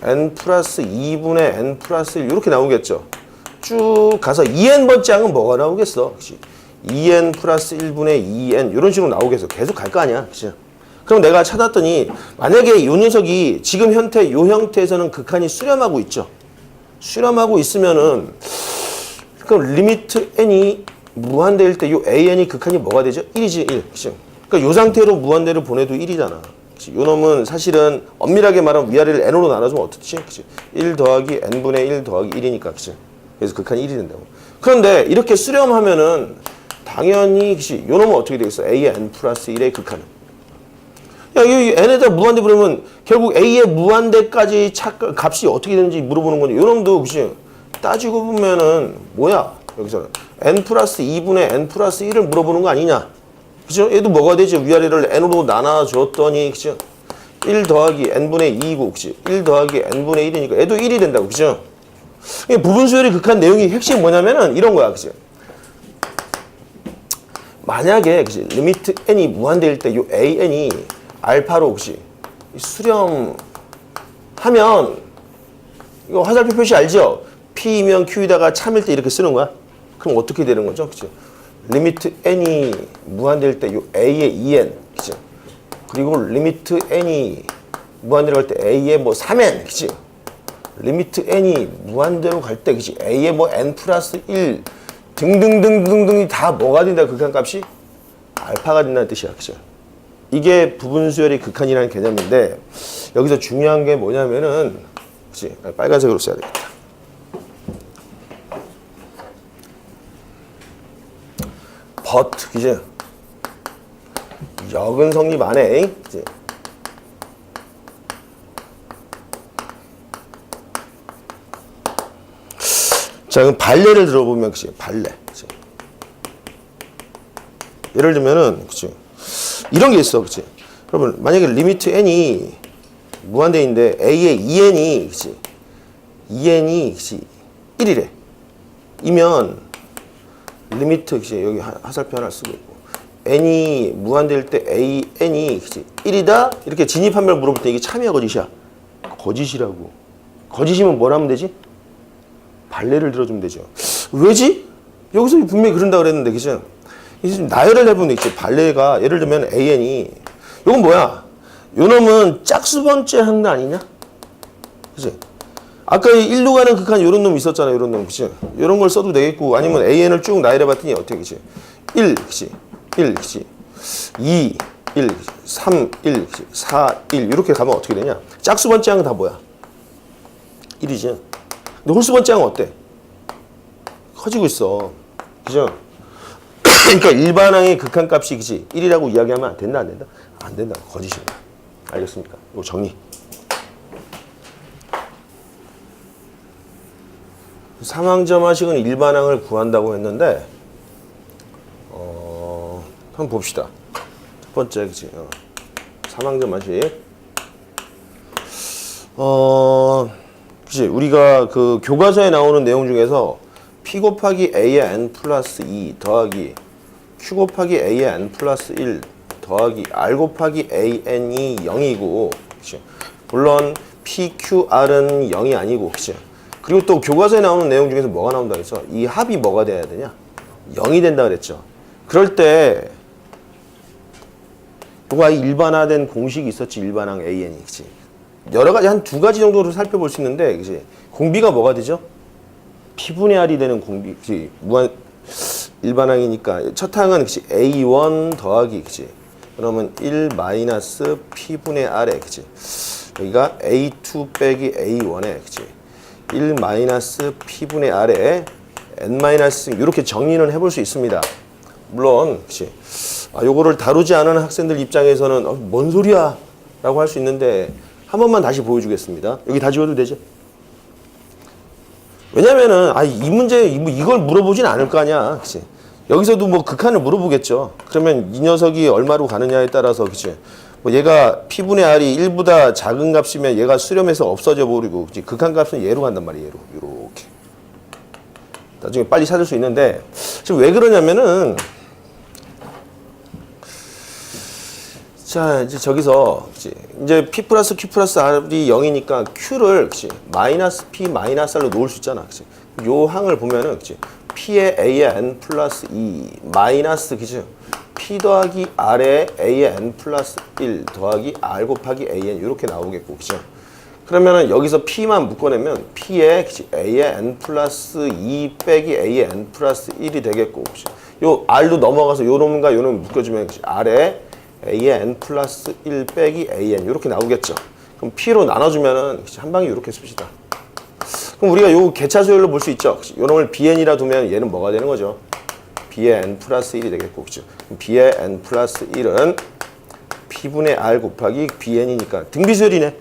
n 플러스 2분의 n 플러스 1 이렇게 나오겠죠. 쭉 가서 2n번째 항은 뭐가 나오겠어, 그치? 2n 플러스 1분의 2n 이런 식으로 나오겠어. 계속 갈 거 아니야, 그치? 그럼 내가 찾았더니 만약에 이 녀석이 지금 이 형태에서는 극한이 수렴하고 있죠. 수렴하고 있으면은 그럼 리미트 n이 무한대일 때 이 an이 극한이 뭐가 되죠? 1이지, 1. 그치? 그러니까 이 상태로 무한대를 보내도 1이잖아. 그치? 요 놈은 사실은 엄밀하게 말하면 위아래를 n으로 나눠주면 어떻지? 그치? 1 더하기 n분의 1 더하기 1이니까, 그치? 그래서 극한이 1이 된다고. 그런데 이렇게 수렴하면은 당연히, 그치? 요 놈은 어떻게 되겠어? a의 n 플러스 1의 극한은. 야, 이 n에다 무한대 부르면 결국 a의 무한대까지 값이 어떻게 되는지 물어보는 거지. 요 놈도, 그치? 따지고 보면은 뭐야? 여기서는 n 플러스 2분의 n 플러스 1을 물어보는 거 아니냐? 그죠? 얘도 뭐가 되지? 위아래를 n으로 나눠줬더니, 그죠? 1 더하기 n분의 2이고, 그치? 1 더하기 n분의 1이니까 얘도 1이 된다고, 그죠? 부분수열의 극한 내용이 핵심 뭐냐면은 이런 거야, 그치? 만약에, 그치? 리미트 n이 무한대일 때 요 an이 알파로, 그치? 수렴하면 이거 화살표 표시 알죠? P이면 Q에다가 참일 때 이렇게 쓰는 거야? 그럼 어떻게 되는 거죠? 그치? 리미트 n이 무한대일 때 요 a의 2n, 그치? 그리고 리미트 n이 무한대로 갈 때 a의 뭐 3n, 그치? 리미트 n이 무한대로 갈 때, 그치? a의 뭐 n 플러스 1 등등등등등이 다 뭐가 된다? 극한값이 알파가 된다는 뜻이야, 그치? 이게 부분수열의 극한이라는 개념인데 여기서 중요한 게 뭐냐면은, 그치? 빨간색으로 써야 되겠다. but, 그치? 역은 성립 안 해, 그치? 자, 그럼 발례를 들어보면, 그치? 발례, 그치? 예를 들면은, 그치? 이런 게 있어, 그치? 여러분, 만약에 리미트 n이 무한대인데 a의 2n이, 그치? 2n이, 그치? 1이래. 이면, 리미트, 그치? 여기 화살표 하나 쓰고 있고. n이 무한대일 때 n이, 그치? 1이다? 이렇게 진입한별 물어볼 때 이게 참이야, 거짓이야? 거짓이라고. 거짓이면 뭘 하면 되지? 발레를 들어주면 되죠. 왜지? 여기서 분명히 그런다 그랬는데, 그죠? 이제 나열을 해보면 있지. 발레가, 예를 들면 AN이, 이건 뭐야? 요 놈은 짝수 번째 하는 거 아니냐? 그치? 아까 1로 가는 극한 요런 놈 있었잖아, 요런 놈. 그치? 요런 걸 써도 되겠고, 아니면 AN을 쭉 나열해 봤더니 어떻게, 그치? 1, 그치? 1, 그치? 2, 1, 그치? 3, 1, 그치? 4, 1. 이렇게 가면 어떻게 되냐? 짝수 번째 항은 다 뭐야? 1이지. 근데 홀수 번째 항은 어때? 커지고 있어. 그죠? 그러니까 일반항의 극한값이 그치? 1이라고 이야기하면 안 된다, 안 된다? 안 된다. 거짓입니다. 알겠습니까? 이거 정리. 상황점화식은 일반항을 구한다고 했는데, 한번 봅시다. 첫 번째, 그치? 상황점화식. 그치? 우리가 그 교과서에 나오는 내용 중에서 P 곱하기 A의 N 플러스 2 더하기 Q 곱하기 A의 N 플러스 1 더하기 R 곱하기 AN이 0이고, 그치? 물론 PQR은 0이 아니고, 그치? 그리고 또 교과서에 나오는 내용 중에서 뭐가 나온다 그래서 이 합이 뭐가 돼야 되냐? 0이 된다 그랬죠. 그럴 때 뭐가 일반화된 공식이 있었지, 일반항 AN이, 그치? 여러 가지, 한 두 가지 정도로 살펴볼 수 있는데, 그치? 공비가 뭐가 되죠? P분의 R이 되는 공비, 그치? 일반항이니까 첫 항은 그치? A1 더하기, 그치? 그러면 1 마이너스 P분의 R에, 그치? 여기가 A2 빼기 A1에, 그치? 1 마이너스 P분의 R에 N 마이너스 이렇게 정리는 해볼 수 있습니다. 물론, 그치? 요거를 다루지 않은 학생들 입장에서는 뭔 소리야? 라고 할 수 있는데, 한 번만 다시 보여주겠습니다. 여기 다 지워도 되죠? 왜냐면은, 이 문제, 이걸 물어보진 않을 거 아니야. 그치? 여기서도 뭐 극한을 물어보겠죠. 그러면 이 녀석이 얼마로 가느냐에 따라서, 그치? 뭐 얘가 P분의 R이 1보다 작은 값이면 얘가 수렴해서 없어져 버리고, 그치? 극한 값은 얘로 간단 말이에요. 얘로. 요렇게. 나중에 빨리 찾을 수 있는데, 지금 왜 그러냐면은, 자, 이제 저기서, 그치? 이제 P 플러스 Q 플러스 R이 0이니까 Q를, 그치? 마이너스 P 마이너스 R로 놓을 수 있잖아. 그치? 요 항을 보면은, 그치? P의 A의 N 플러스 2 마이너스, 그치? P 더하기 R의 A의 N 플러스 1 더하기 R 곱하기 AN 이렇게 나오겠고, 그치? 그러면은 여기서 P만 묶어내면 P의, 그치? A의 N 플러스 2 빼기 A의 N 플러스 1이 되겠고, 그치? 요 R도 넘어가서 요 놈과 요 놈 묶어주면, 그치? R의 A의 N 플러스 1 빼기 AN 이렇게 나오겠죠. 그럼 P로 나눠주면은, 그치? 한 방에 이렇게 씁시다. 그럼 우리가 요 개차수열로 볼 수 있죠. 그치? 요 놈을 BN이라 두면 얘는 뭐가 되는 거죠? B의 N 플러스 1이 되겠고, 그쵸? B의 N 플러스 1은 P분의 R 곱하기 BN이니까 등비수열이네.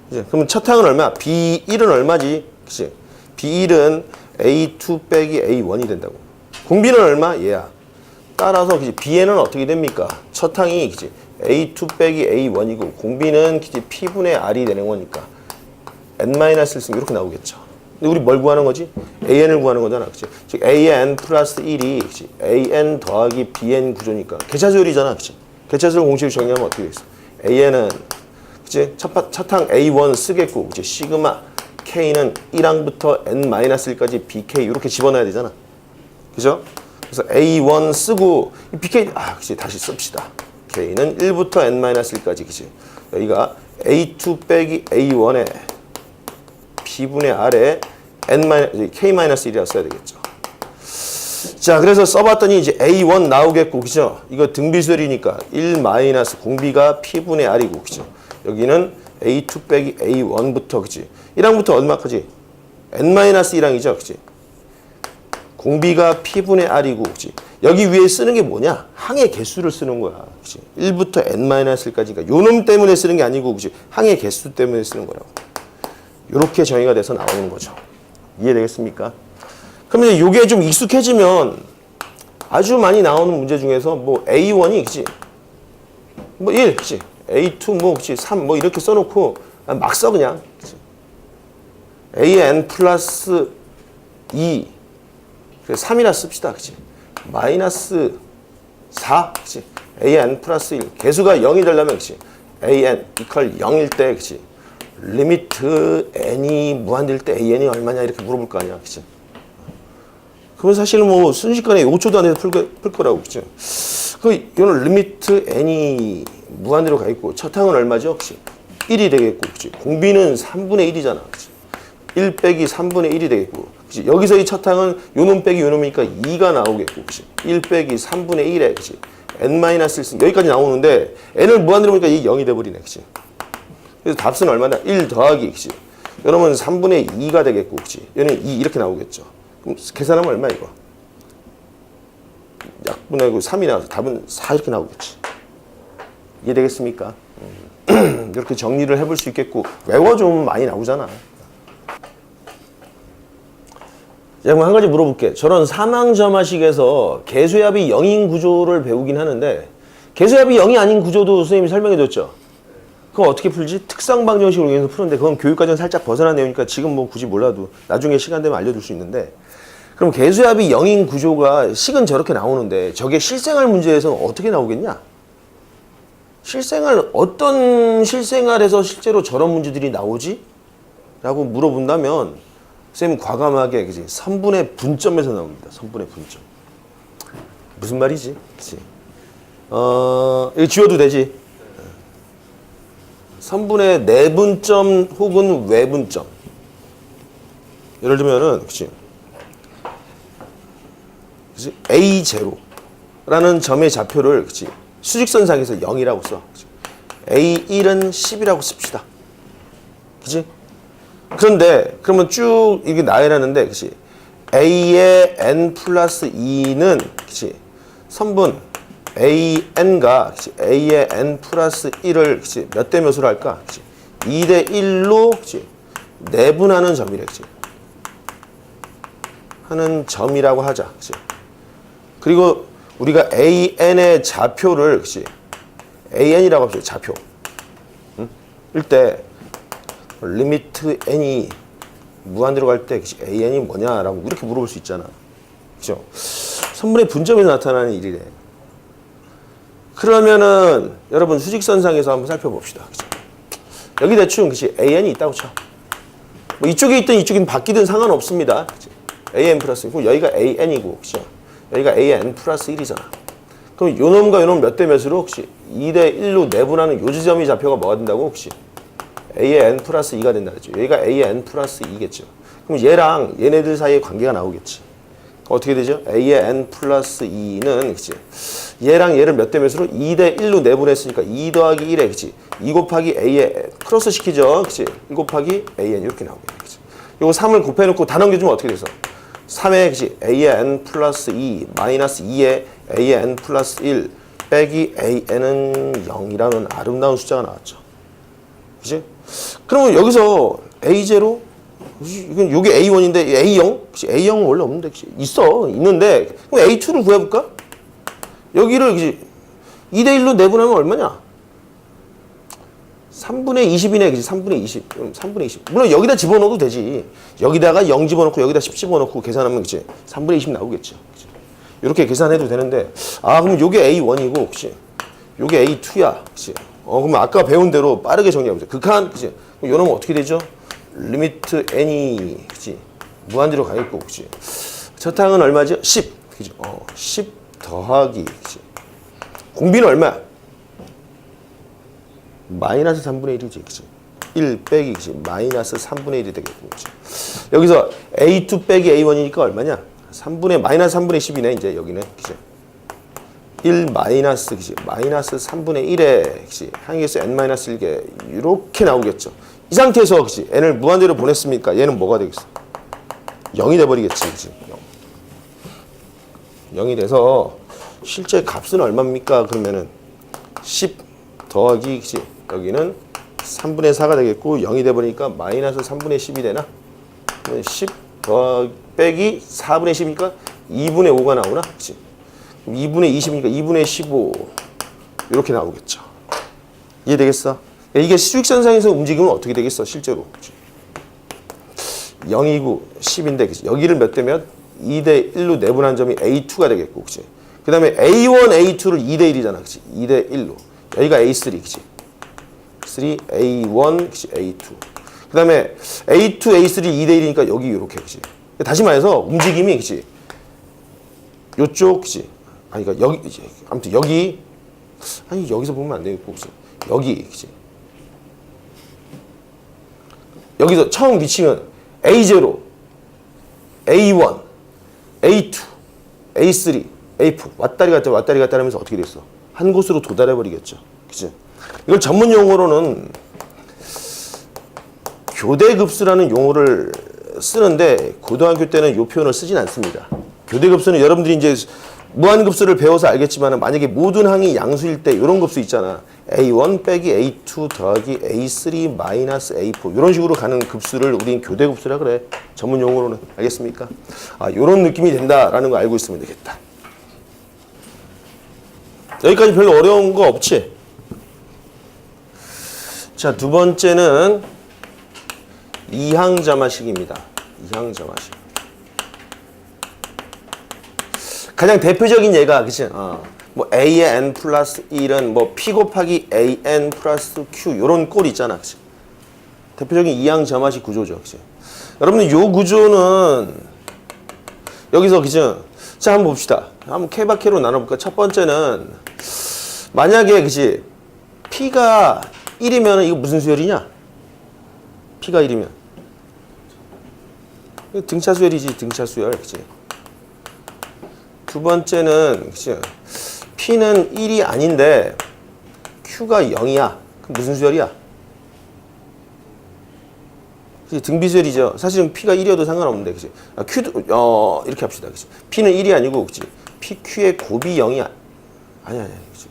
그치? 그러면 첫 항은 얼마? B1은 얼마지? 그치? B1은 A2 빼기 A1이 된다고. 공비는 얼마? 얘야. 따라서, 그치? BN은 어떻게 됩니까? 첫 항이, 그치? A2 빼기 A1이고, 공비는, 그치? P분의 R이 되는 거니까. N-1 쓰면 이렇게 나오겠죠. 근데 우리 뭘 구하는 거지? AN을 구하는 거잖아. 그치? 즉, AN 플러스 1이, 그치? AN 더하기 BN 구조니까. 개차수열이잖아. 그치? 개차수열 공식을 정리하면 어떻게 되겠어? AN은, 그치? 첫항 A1 쓰겠고, 그치? 시그마 K는 1항부터 N-1까지 BK 이렇게 집어넣어야 되잖아. 그죠? 그래서 A1 쓰고, 이 BK, 그치? 다시 씁시다. K는 1부터 N-1까지, 그치? 여기가 A2 빼기 A1에 B분의 R에 K-1이라 써야 되겠죠. 자, 그래서 써봤더니 이제 A1 나오겠고, 그죠? 이거 등비수열이니까 1 마이너스 공비가 P분의 R이고, 그죠? 여기는 A2 빼기 A1부터, 그치? 1항부터 얼마까지? N-1항이죠, 그치? 공비가 P분의 R이고, 그치? 여기 위에 쓰는 게 뭐냐? 항의 개수를 쓰는 거야, 그치? 1부터 N-1까지니까 요 놈 때문에 쓰는 게 아니고, 그치? 항의 개수 때문에 쓰는 거라고. 이렇게 정의가 돼서 나오는 거죠. 이해되겠습니까? 그럼 이제 요게 좀 익숙해지면 아주 많이 나오는 문제 중에서 뭐 A1이, 그치? 뭐 1, 그치? A2 뭐 그치? 3 뭐 이렇게 써놓고 막 써 그냥. 그치? AN 플러스 2 그래서 3이나 씁시다. 그치? 마이너스 4 그치? AN 플러스 1 개수가 0이 되려면 그치? AN 이퀄 0일 때 그치? 리미트 n이 무한될 때 an이 얼마냐 이렇게 물어볼 거 아니야. 그치? 그러면 사실 뭐 순식간에 5초도 안에 풀 거라고. 그치? 이거는 리미트 n이 무한대로 가 있고 첫 항은 얼마죠? 그치? 1이 되겠고 그치? 공비는 3분의 1이잖아. 그치? 1 빼기 3분의 1이 되겠고 그치? 여기서 이 첫 항은 요놈 빼기 요놈이니까 2가 나오겠고 그치? 1 빼기 3분의 1에 그치? n-1 여기까지 나오는데 n을 무한대로 보니까 이게 0이 돼버리네. 그치? 그래서 답은 얼마나? 1 더하기 그치? 여러분 3분의 2가 되겠고 그치? 얘는 2 이렇게 나오겠죠. 그럼 계산하면 얼마 이거? 약분하고 3이 나와서 답은 4 이렇게 나오겠지. 이해되겠습니까? 이렇게 정리를 해볼 수 있겠고 외워 좀 많이 나오잖아. 제가 한 가지 물어볼게. 저런 사망점화식에서 개수합이 0인 구조를 배우긴 하는데 개수합이 0이 아닌 구조도 선생님이 설명해 줬죠. 그거 어떻게 풀지? 특성방정식으로 이용해서 푸는데 그건 교육과정 살짝 벗어난 내용이니까 지금 뭐 굳이 몰라도 나중에 시간 되면 알려줄 수 있는데 그럼 개수합이 0인 구조가 식은 저렇게 나오는데 저게 실생활 문제에서는 어떻게 나오겠냐? 어떤 실생활에서 실제로 저런 문제들이 나오지? 라고 물어본다면 쌤은 과감하게 그치? 선분의 분점에서 나옵니다. 선분의 분점. 무슨 말이지? 그치? 이거 지워도 되지? 선분의 내분점 혹은 외분점. 예를 들면은 그치? A0라는 점의 좌표를 그치? 수직선상에서 0이라고 써. 그치? A1은 10이라고 씁시다. 그치? 그런데 그러면 쭉 이게 나열하는데 그치? A의 n 플러스 2는 그치? 선분 AN과 그치? A의 n 플러스 1을 그치? 몇 대 몇으로 할까? 그치? 2대 1로 그치? 내분하는 점이래. 그치? 하는 점이라고 하자. 그치? 그리고 우리가 AN의 좌표를 그치? AN이라고 합시다. 좌표. 응? 일때 리미트 n이 무한대로 갈 때 AN이 뭐냐라고 이렇게 물어볼 수 있잖아. 그죠? 선분의 분점에서 나타나는 일이래. 그러면은 여러분 수직선상에서 한번 살펴봅시다. 그죠? 여기 대충 그치? AN이 있다고 쳐. 뭐 이쪽에 있든 이쪽이든 바뀌든 상관없습니다. 그치? AN 플러스 그럼 여기가 AN이고 그죠? 여기가 AN 플러스 1이잖아. 그럼 요놈과 요놈 몇 대 몇으로 혹시 2대 1로 내분하는 요 지점이 좌표가 뭐가 된다고 혹시? A의 n 플러스 2가 된다 그랬죠. 여기가 A의 n 플러스 2겠죠. 그럼 얘랑 얘네들 사이의 관계가 나오겠지. 어떻게 되죠? A의 n 플러스 2는 그치? 얘랑 얘를 몇 대 몇으로? 2대 1로 내분했으니까 2 더하기 1에 그치? 2 곱하기 A의 크로스 시키죠. 그치? 1 곱하기 AN 이렇게 나오겠네. 그치? 요거 3을 곱해놓고 다 넘겨주면 어떻게 돼서? 3에 그치? A의 n 플러스 2 마이너스 2에 A의 n 플러스 1 빼기 AN은 0이라는 아름다운 숫자가 나왔죠. 그치? 그러면 여기서 A0 이건 요게 A1인데 A0 A0은 원래 없는데 있는데 그럼 A2를 구해볼까? 여기를 그치? 2대 1로 내분하면 얼마냐? 3분의 20이네. 그치? 3분의 20. 그럼 3분의 20. 물론 여기다 집어넣어도 되지. 여기다가 0 집어넣고 여기다 10 집어넣고 계산하면 그치? 3분의 20 나오겠죠. 그치? 이렇게 계산해도 되는데 그럼 요게 A1이고 그치? 요게 A2야. 그치? 그럼 아까 배운 대로 빠르게 정리해보자. 극한, 그치? 그럼 요놈은 어떻게 되죠? 리미트 n이, 그치? 무한대로 가있고, 그치? 첫 항은 얼마죠? 10. 그치? 10 더하기, 그치? 공비는 얼마야? 마이너스 3분의 1이지, 그치? 1 빼기, 그치? 마이너스 3분의 1이 되겠고, 그치? 여기서 A2 빼기 A1이니까 얼마냐? 마이너스 3분의 10이네, 이제 여기는, 그치? 1 마이너스 그치? 마이너스 3분의 1에 그치? 항의계수 n-1개 이렇게 나오겠죠. 이 상태에서 그치? n을 무한대로 보냈으니까 얘는 뭐가 되겠어? 0이 돼버리겠지. 그치? 0이 돼서 실제 값은 얼마입니까? 그러면은 10 더하기 그치? 여기는 3분의 4가 되겠고 0이 돼버리니까 마이너스 3분의 10이 되나? 그러면 10 더하기 빼기 4분의 10이니까 2분의 5가 나오나? 그치? 2분의 20이니까 2분의 15 이렇게 나오겠죠. 이해되겠어? 이게 수직선상에서 움직이면 어떻게 되겠어 실제로? 0이고 10인데 그치? 여기를 몇 대면 2대 1로 내분한 점이 A2가 되겠고 그치? 그 다음에 A1, A2를 2대 1이잖아 그치? 2대 1로 여기가 A3 그치? 3, A1, 그치? A2 그 다음에 A2, A3 2대 1이니까 여기 이렇게 그치? 다시 말해서 움직임이 그치? 요쪽 그치? 아니 그러니까 여기 아무튼 여기 아니 여기서 보면 안 되겠고 그치? 여기 그치? 여기서 처음 위치는 A0, A1, A2, A3, A4 왔다리 갔다 하면서 어떻게 됐어? 한 곳으로 도달해 버리겠죠. 그치? 이걸 전문 용어로는 교대급수라는 용어를 쓰는데 고등학교 때는 이 표현을 쓰진 않습니다. 교대급수는 여러분들이 이제 무한급수를 배워서 알겠지만 만약에 모든 항이 양수일 때 이런 급수 있잖아. A1 빼기 A2 더하기 A3 마이너스 A4 이런 식으로 가는 급수를 우린 교대급수라 그래. 전문 용어로는. 알겠습니까? 아, 이런 느낌이 된다라는 거 알고 있으면 되겠다. 여기까지 별로 어려운 거 없지? 자, 두 번째는 이항자마식입니다. 이항자마식. 가장 대표적인 예가 그치? 뭐 A의 n 플러스 1은 뭐 P 곱하기 AN 플러스 Q 요런 꼴 있잖아. 그치? 대표적인 이항자마식 구조죠. 그치? 여러분들 요 구조는 여기서 그치? 자, 한번 봅시다. 한번 K바퀴로 나눠볼까? 첫 번째는 만약에 그치? P가 1이면 이거 무슨 수열이냐? P가 1이면 등차 수열이지. 등차 수열. 그치? 두 번째는 그치? P는 1이 아닌데 Q가 0이야. 그럼 무슨 수열이야? 그치? 등비수열이죠. 사실은 P가 1이어도 상관없는데 그치? Q도 이렇게 합시다. 그치? P는 1이 아니고 그치? PQ의 곱이 0이야. 아니야. 그치?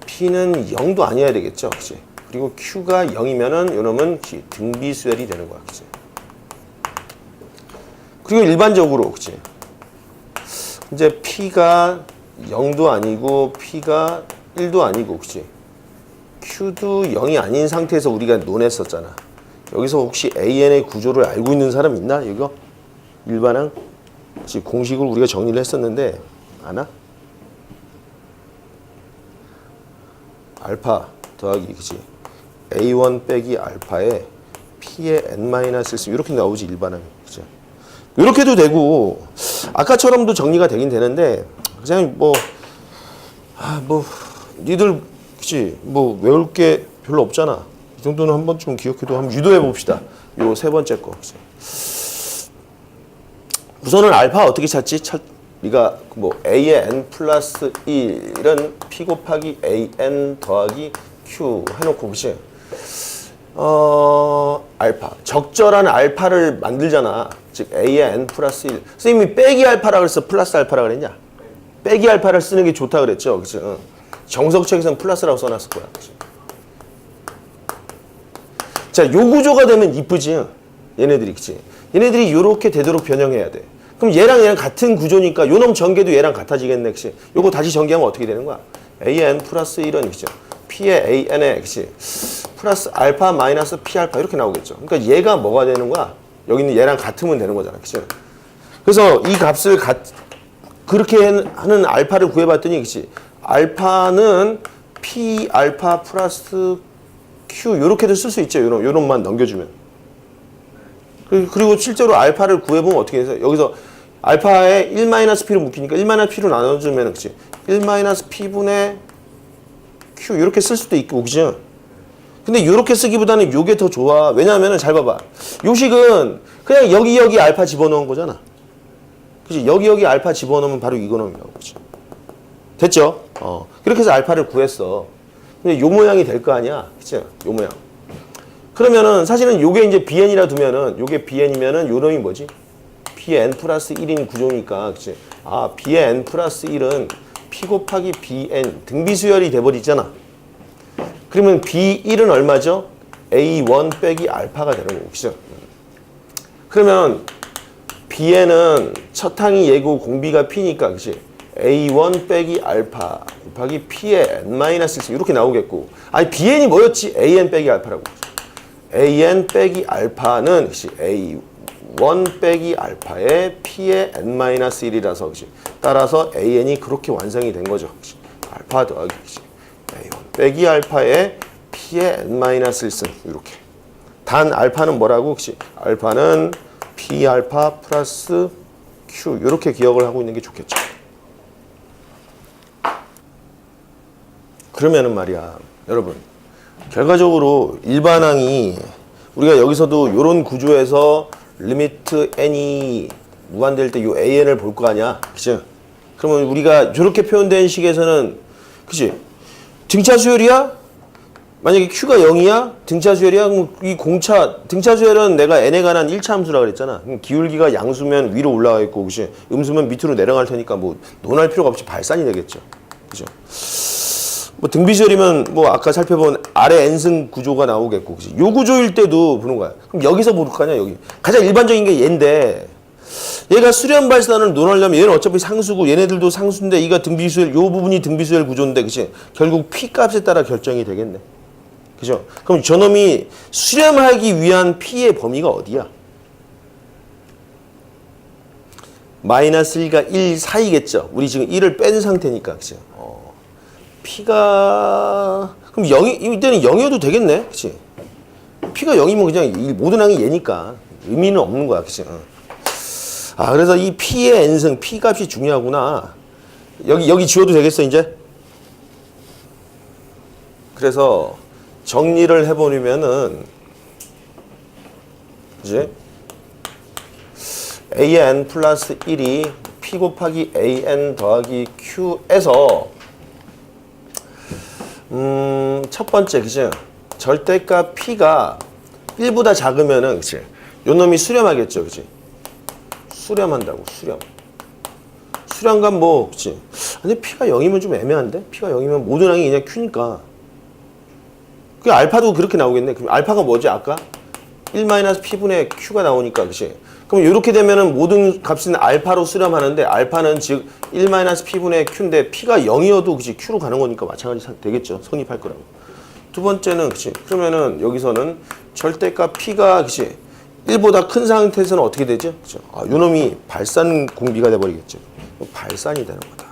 P는 0도 아니어야 되겠죠. 그치? 그리고 Q가 0이면은 요놈은 등비수열이 되는 거야. 그치? 그리고 일반적으로 그치? 이제 P가 0도 아니고 P가 1도 아니고 그치? Q도 0이 아닌 상태에서 우리가 논했었잖아. 여기서 혹시 AN의 구조를 알고 있는 사람 있나? 이거? 일반항? 그치? 공식을 우리가 정리를 했었는데 아나? 알파 더하기 그치? A1 빼기 알파에 P의 n-1 이렇게 나오지 일반항. 그치? 이렇게도 되고 아까처럼도 정리가 되긴 되는데 그냥 뭐 니들 그치 뭐 외울 게 별로 없잖아. 이 정도는 한 번쯤 기억해도 한번 유도해 봅시다. 요 세 번째 거. 그치? 우선은 알파 어떻게 찾지? 우리가 뭐 A의 n 플러스 1은 P 곱하기 AN 더하기 Q 해놓고 그치? 알파 적절한 알파를 만들잖아. 즉 A의 n 플러스 1 선생님이 빼기 알파라 그랬어? 플러스 알파라 그랬냐? 빼기 알파를 쓰는 게 좋다 그랬죠? 그치? 정석책에서는 플러스라고 써놨을 거야. 그치? 자, 요 구조가 되면 이쁘지? 얘네들이 그치? 얘네들이 요렇게 되도록 변형해야 돼. 그럼 얘랑 같은 구조니까 요놈 전개도 얘랑 같아지겠네. 그치? 요거 다시 전개하면 어떻게 되는 거야? AN 플러스 1은 그치? P의 AN에 그치? 플러스 알파 마이너스 P 알파 이렇게 나오겠죠. 그러니까 얘가 뭐가 되는 거야? 여기 있는 얘랑 같으면 되는 거잖아. 그치? 그래서 이 값을 그렇게 하는 알파를 구해봤더니 그치? 알파는 P 알파 플러스 Q 요렇게도 쓸 수 있죠. 요놈만 넘겨주면. 그리고 실제로 알파를 구해보면 어떻게 해서 여기서 알파에 1-P로 묶이니까 1-P로 나눠주면 그치? 1-P분의 Q 이렇게 쓸 수도 있고 그죠? 근데 이렇게 쓰기보다는 요게 더 좋아. 왜냐하면 잘 봐봐. 요 식은 그냥 여기 알파 집어넣은 거잖아. 그치? 여기 알파 집어넣으면 바로 이거놈이라고. 그치? 됐죠? 그렇게 해서 알파를 구했어. 근데 요 모양이 될 거 아니야. 그치? 요 모양. 그러면은 사실은 요게 이제 BN이라 두면은 요게 BN이면은 요 놈이 뭐지? Bn 플러스 1인 구조니까. 그치? 아, B의 n 플러스 1은 P 곱하기 Bn 등비수열이 돼버리잖아. 그러면 B1은 얼마죠? A1 빼기 알파가 되는 거고. 그죠? 그러면 Bn은 첫 항이 얘고 공비가 P니까 그치? A1 빼기 알파 곱하기 P의 N-1 이렇게 나오겠고 아니 BN이 뭐였지? AN 빼기 알파라고 AN 빼기 알파는 A1 빼기 알파의 P의 N-1이라서 따라서 AN이 그렇게 완성이 된 거죠. 알파 더하기 A1 빼기 알파의 P의 N-1 이렇게 단 알파는 뭐라고? 알파는 P 알파 플러스 Q 이렇게 기억을 하고 있는 게 좋겠죠. 그러면은 말이야 여러분 결과적으로 일반항이 우리가 여기서도 이런 구조에서 리미트 n이 무한될 때 이 an을 볼 거 아니야, 그치? 그러면 우리가 저렇게 표현된 식에서는 그치? 등차 수열이야? 만약에 q가 0이야? 등차 수열이야? 그럼 이 공차 등차 수열은 내가 n에 관한 1차 함수라 그랬잖아. 그럼 기울기가 양수면 위로 올라가 있고, 그치? 음수면 밑으로 내려갈 테니까 뭐 논할 필요가 없이 발산이 되겠죠, 그죠? 뭐 등비수열이면 뭐 아까 살펴본 아래 n승 구조가 나오겠고, 그치? 요 구조일 때도 보는 거야. 그럼 여기서 볼 거 아니야, 여기. 가장 일반적인 게 얘인데, 얘가 수렴 발산을 논하려면 얘는 어차피 상수고 얘네들도 상수인데 이가 등비수열, 요 부분이 등비수열 구조인데, 그치? 결국 p 값에 따라 결정이 되겠네. 그죠? 그럼 저놈이 수렴하기 위한 p의 범위가 어디야? 마이너스 1과 1 사이겠죠? 우리 지금 1을 뺀 상태니까, 그치? P가 그럼 0이 이때는 0이어도 되겠네, 그렇지? P가 0이면 그냥 모든 항이 얘니까 의미는 없는 거야, 그렇지? 아 그래서 이 P의 n승 P 값이 중요하구나. 여기 지워도 되겠어 이제? 그래서 정리를 해보면은 그지? AN 플러스 1이 P 곱하기 AN 더하기 Q에서 첫 번째, 그치? 절대값 P가 1보다 작으면은, 그치? 요 놈이 수렴하겠죠, 그치? 수렴한다고, 수렴. 수렴감 뭐, 그치? 근데 P가 0이면 좀 애매한데? P가 0이면 모든 항이 그냥 Q니까. 그 알파도 그렇게 나오겠네. 그럼 알파가 뭐지, 아까? 1-P분의 Q가 나오니까, 그치? 그럼 이렇게 되면은 모든 값은 알파로 수렴하는데, 알파는 즉 1-P분의 Q인데, P가 0이어도 그치? Q로 가는 거니까 마찬가지 되겠죠. 성립할 거라고. 두 번째는, 그치? 그러면은 여기서는 절대값 P가, 그치? 1보다 큰 상태에서는 어떻게 되죠? 그쵸? 아, 요 놈이 발산 공비가 돼버리겠죠. 발산이 되는 거다.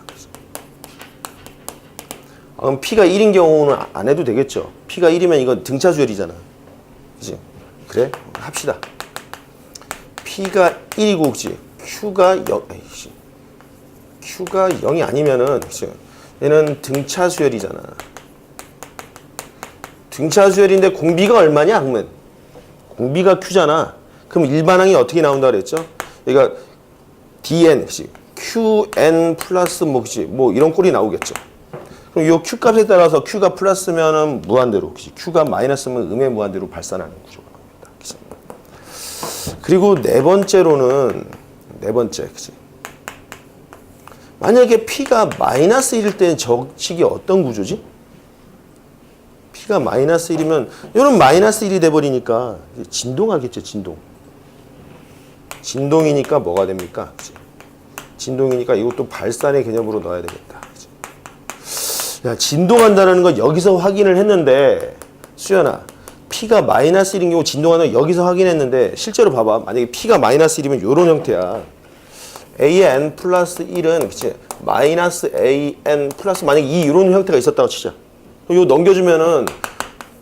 아, 그럼 P가 1인 경우는 안 해도 되겠죠. P가 1이면 이건 등차 수열이잖아. 그치? 그래? 합시다. P가 1이고, 그치? Q가 0, Q가 0이 아니면은, 그치? 얘는 등차 수열이잖아. 등차 수열인데 공비가 얼마냐? 그러면 공비가 Q잖아. 그럼 일반항이 어떻게 나온다 그랬죠? 그러니까 dn, 그치? qn 플러스 뭐, 그치? 뭐 이런 꼴이 나오겠죠. 그럼 요 Q 값에 따라서 Q가 플러스면은 무한대로, 그치? Q가 마이너스면 음의 무한대로 발산하는 구조가 나옵니다. 그치? 그리고 네 번째, 그치? 만약에 P가 마이너스 1일 때는 저 식이 어떤 구조지? P가 마이너스 1이면, 이런 마이너스 1이 돼버리니까 진동하겠죠, 진동. 진동이니까 뭐가 됩니까? 그치? 진동이니까 이것도 발산의 개념으로 넣어야 되겠다. 그치? 야, 진동한다는 건 여기서 확인을 했는데, 수연아, P가 마이너스 1인 경우 진동하는 거 여기서 확인했는데, 실제로 봐봐. 만약에 P가 마이너스 1이면 이런 형태야. AN 플러스 1은, 그치? 마이너스 AN 플러스, 만약에 이런 형태가 있었다고 치자. 이거 넘겨주면은,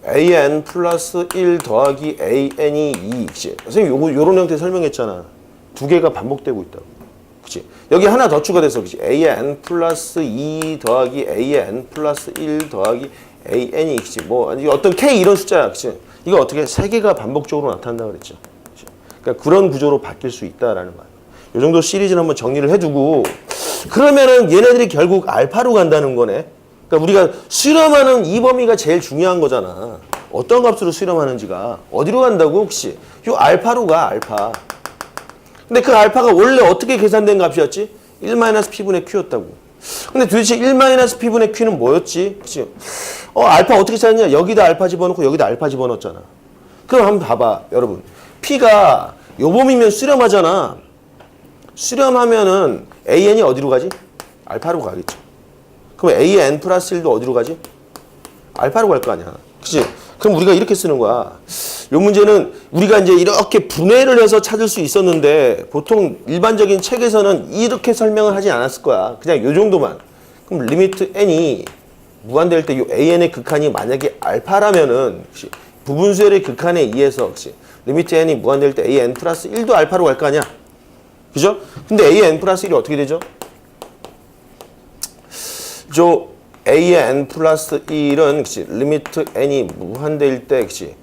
AN 플러스 1 더하기 AN이 2, 그치? 선생님, 요런 형태 설명했잖아. 두 개가 반복되고 있다고. 그치? 여기 하나 더 추가돼서, 그치? AN 플러스 2 더하기 AN 플러스 1 더하기 AN이, 그치? 뭐, 어떤 K 이런 숫자야, 그치? 이거 어떻게 세 개가 반복적으로 나타난다 그랬죠? 그치? 그러니까 그런 구조로 바뀔 수 있다라는 말. 요 정도 시리즈를 한번 정리를 해두고, 그러면은 얘네들이 결국 알파로 간다는 거네. 그러니까 우리가 수렴하는 이 범위가 제일 중요한 거잖아. 어떤 값으로 수렴하는지가. 어디로 간다고 혹시? 요 알파로 가, 알파. 근데 그 알파가 원래 어떻게 계산된 값이었지? 1-P분의 Q였다고. 근데 도대체 1-P분의 Q는 뭐였지? 그치? 알파 어떻게 찾았냐? 여기다 알파 집어넣고 여기다 알파 집어넣었잖아. 그럼 한번 봐봐, 여러분. P가 요 범위면 수렴하잖아. 수렴하면은 AN이 어디로 가지? 알파로 가겠죠. 그럼 A의 n 플러스 1도 어디로 가지? 알파로 갈 거 아니야. 그치? 그럼 우리가 이렇게 쓰는 거야. 이 문제는 우리가 이제 이렇게 분해를 해서 찾을 수 있었는데 보통 일반적인 책에서는 이렇게 설명을 하지 않았을 거야. 그냥 요 정도만. 그럼 리미트 n이 무한될 때 이 an의 극한이 만약에 알파라면은 그치? 부분수열의 극한에 의해서 그치? 리미트 n이 무한될 때 an 플러스 1도 알파로 갈 거 아니야. 그죠? 근데 an 플러스 1이 어떻게 되죠? 저 a의 n 플러스 1은 그치? 리미트 n이 무한대일 때 그치?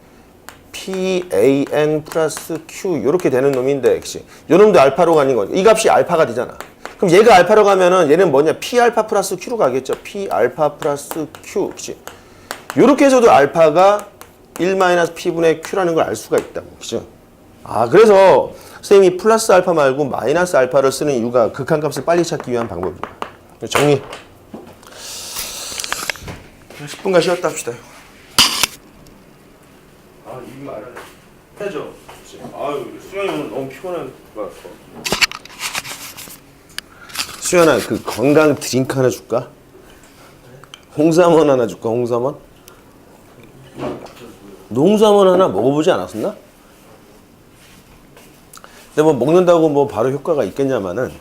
pan 플러스 q 이렇게 되는 놈인데 그치? 요 놈도 알파로 가는 거죠. 이 값이 알파가 되잖아. 그럼 얘가 알파로 가면은 얘는 뭐냐? p 알파 플러스 q로 가겠죠. p 알파 플러스 q 그치? 요렇게 해서도 알파가 1 마이너스 p분의 q라는 걸 알 수가 있다고. 그죠? 아, 그래서 선생님이 플러스 알파 말고 마이너스 알파를 쓰는 이유가 극한값을 빨리 찾기 위한 방법이에요. 정리. 10분간 쉬었다 합시다. 아, 이 말을 해야죠. 아유, 수현이 오늘 너무 피곤한 것 같아. 수현아, 그 건강 드링크 하나 줄까? 홍삼원 하나 줄까? 홍삼원? 농삼원 하나 먹어보지 않았었나? 근데 뭐 먹는다고 뭐 바로 효과가 있겠냐마는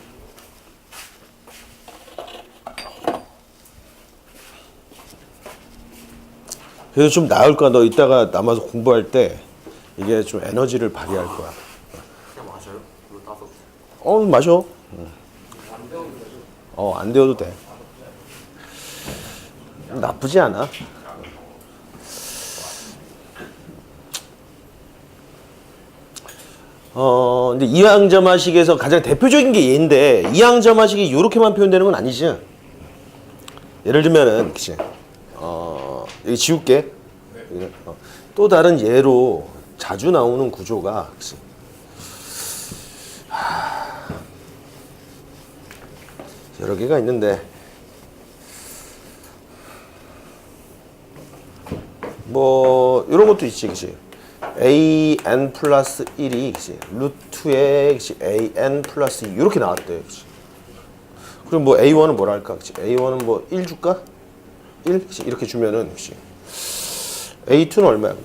그래도 좀 나을 거야. 너 이따가 남아서 공부할 때 이게 좀 에너지를 발휘할 거야. 그냥 마셔요? 이거 따서 마셔. 안 데워도 돼. 나쁘지 않아. 근데 이항점화식에서 가장 대표적인 게 얘인데 이항점화식이 이렇게만 표현되는 건 아니지. 예를 들면은 그치? 여기 지울게. 또 다른 예로 자주 나오는 구조가 그치? 여러 개가 있는데 뭐 이런 것도 있지, 그치? an 플러스 1이 그치? 루트에 그치? an 플러스 2 이렇게 나왔대, 그치? 그럼 뭐 a1은 뭐라 할까, 그치? a1은 뭐 1 줄까? 1 그치? 이렇게 주면은 그치? a2는 얼마야?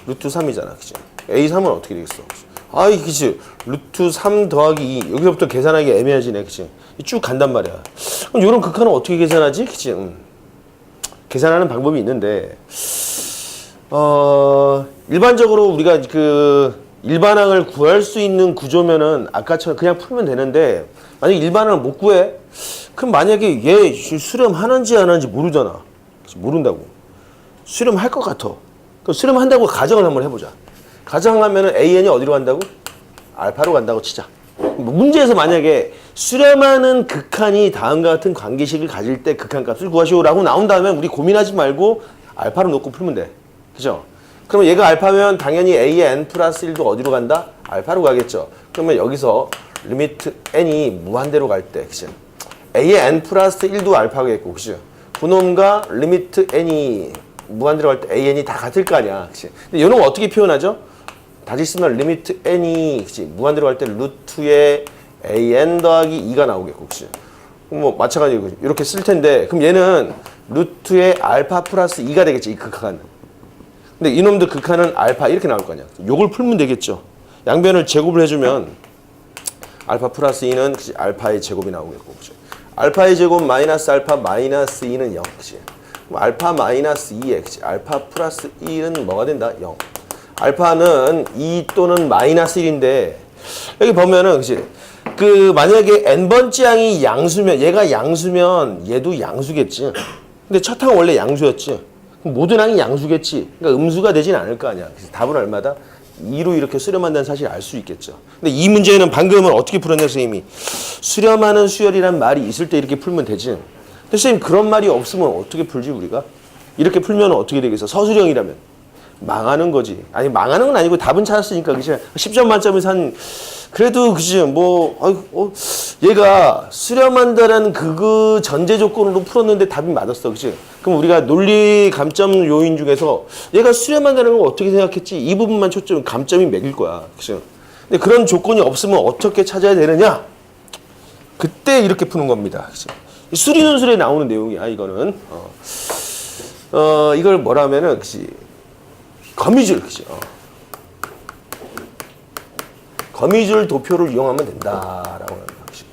루트 3이잖아, 그치? a3은 어떻게 되겠어? 아이, 그치? 루트 3 더하기 2 여기서부터 계산하기 애매해지네, 그치? 쭉 간단 말이야. 그럼 이런 극한은 어떻게 계산하지? 그치? 계산하는 방법이 있는데 일반적으로 우리가 그 일반항을 구할 수 있는 구조면은 아까처럼 그냥 풀면 되는데 만약에 일반항을 못 구해? 그럼 만약에 얘 수렴하는지 안 하는지 모르잖아. 모른다고. 수렴할 것 같아. 그럼 수렴한다고 가정을 한번 해보자. 가정하면은 an이 어디로 간다고? 알파로 간다고 치자. 문제에서 만약에 수렴하는 극한이 다음과 같은 관계식을 가질 때 극한값을 구하시오라고 나온다면 우리 고민하지 말고 알파로 놓고 풀면 돼. 그죠? 그러면 얘가 알파면 당연히 a의 n 플러스 1도 어디로 간다? 알파로 가겠죠. 그러면 여기서 리미트 n이 무한대로 갈 때, 그치? a의 n 플러스 1도 알파겠고, 그치? 그놈과 리미트 n이 무한대로 갈 때 an이 다 같을 거 아니야, 그치? 근데 이런 거 어떻게 표현하죠? 다시 쓰면 리미트 n이, 그치? 무한대로 갈 때 루트에 an 더하기 2가 나오겠고, 그치? 뭐 마찬가지로 이렇게 쓸 텐데, 그럼 얘는 루트에 알파 플러스 2가 되겠지, 이 극한은. 근데 이놈들 극한은 알파 이렇게 나올 거 아니야. 요걸 풀면 되겠죠. 양변을 제곱을 해주면 알파 플러스 2는 그치? 알파의 제곱이 나오겠고, 그치? 알파의 제곱 마이너스 알파 마이너스 2는 0, 그치? 그럼 알파 마이너스 2에 그치? 알파 플러스 1은 뭐가 된다? 0. 알파는 2 또는 마이너스 1인데 여기 보면은 그치? 그 만약에 n번째 항이 양수면 얘가 양수면 얘도 양수겠지. 근데 첫 항은 원래 양수였지. 그럼 모든 항이 양수겠지. 그러니까 음수가 되진 않을 거 아니야. 그래서 답은 얼마다? 2로 이렇게 수렴한다는 사실을 알 수 있겠죠. 근데 이 문제는 방금은 어떻게 풀었냐, 선생님이? 수렴하는 수열이란 말이 있을 때 이렇게 풀면 되지. 근데 선생님 그런 말이 없으면 어떻게 풀지 우리가? 이렇게 풀면 어떻게 되겠어? 서술형이라면 망하는 거지. 아니 망하는 건 아니고 답은 찾았으니까 그치? 10점 만점에서 한 그래도 그치 뭐 얘가 수렴한다라는 그 전제 조건으로 풀었는데 답이 맞았어, 그치? 그럼 우리가 논리 감점 요인 중에서 얘가 수렴한다는 걸 어떻게 생각했지? 이 부분만 초점 감점이 매길 거야, 그치? 근데 그런 조건이 없으면 어떻게 찾아야 되느냐? 그때 이렇게 푸는 겁니다. 그치? 수리논술에 나오는 내용이야, 이거는. 이걸 뭐라 하면은, 그치? 거미줄, 그치? 거미줄 도표를 이용하면 된다라고 합니다. 그치?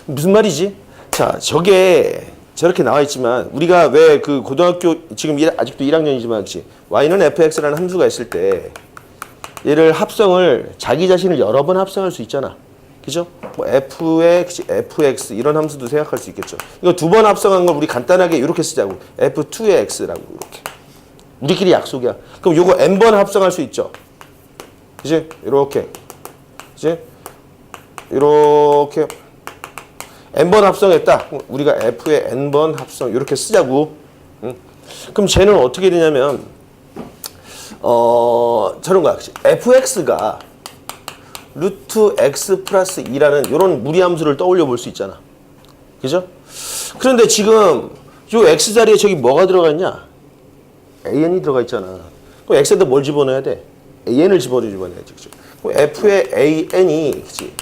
무슨 말이지? 자, 저게 저렇게 나와 있지만, 우리가 왜 그 고등학교, 지금 아직도 1학년이지만, 그치? y는 fx라는 함수가 있을 때, 얘를 합성을, 자기 자신을 여러 번 합성할 수 있잖아. 그죠? 뭐 fx, fx 이런 함수도 생각할 수 있겠죠. 이거 두 번 합성한 걸 우리 간단하게 이렇게 쓰자고. f2의 x라고 이렇게. 우리끼리 약속이야. 그럼 요거 n번 합성할 수 있죠. 그지? 이렇게. 그지? 이렇게 n번 합성했다. 우리가 f의 n번 합성 이렇게 쓰자고. 응? 그럼 쟤는 어떻게 되냐면 저런 거야. fx가 루트 x 플러스 2라는 이런 무리함수를 떠올려 볼 수 있잖아. 그죠? 그런데 지금 요 x 자리에 저기 뭐가 들어가 있냐? an이 들어가 있잖아. 그럼 x에다 뭘 집어넣어야 돼? an을 집어넣어야지. 그죠? 그럼 f의 an이 그치?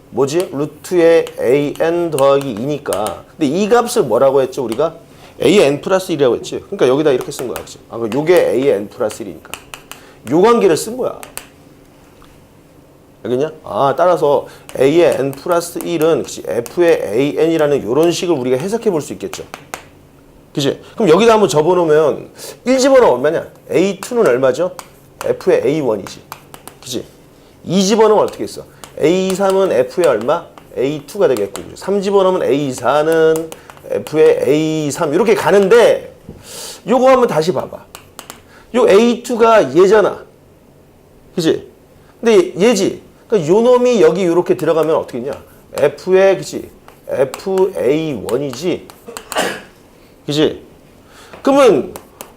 뭐지? 루트의 an 더하기 2니까. 근데 이 값을 뭐라고 했죠? 우리가 an 플러스 1이라고 했지. 그러니까 여기다 이렇게 쓴 거야. 그치? 아, 요게 an 플러스 1이니까. 요 관계를 쓴 거야. 알겠냐? 아, 따라서 a의 n 플러스 1은 그치? f의 an이라는 이런 식을 우리가 해석해 볼 수 있겠죠. 그치? 그럼 여기다 한번 접어놓으면 1 집어넣으면 얼마냐? a2는 얼마죠? f의 a1이지. 그치? 2 집어넣으면 어떻게 했어? a3은 f의 얼마? a2가 되겠고. 3 집어넣으면 a4는 f의 a3 이렇게 가는데 요거 한번 다시 봐봐. 요 a2가 얘잖아. 그치? 근데 얘지. 그러니까 요 놈이 여기 이렇게 들어가면 어떻게 했냐? f의 그치? fa1이지. 그치? 그러면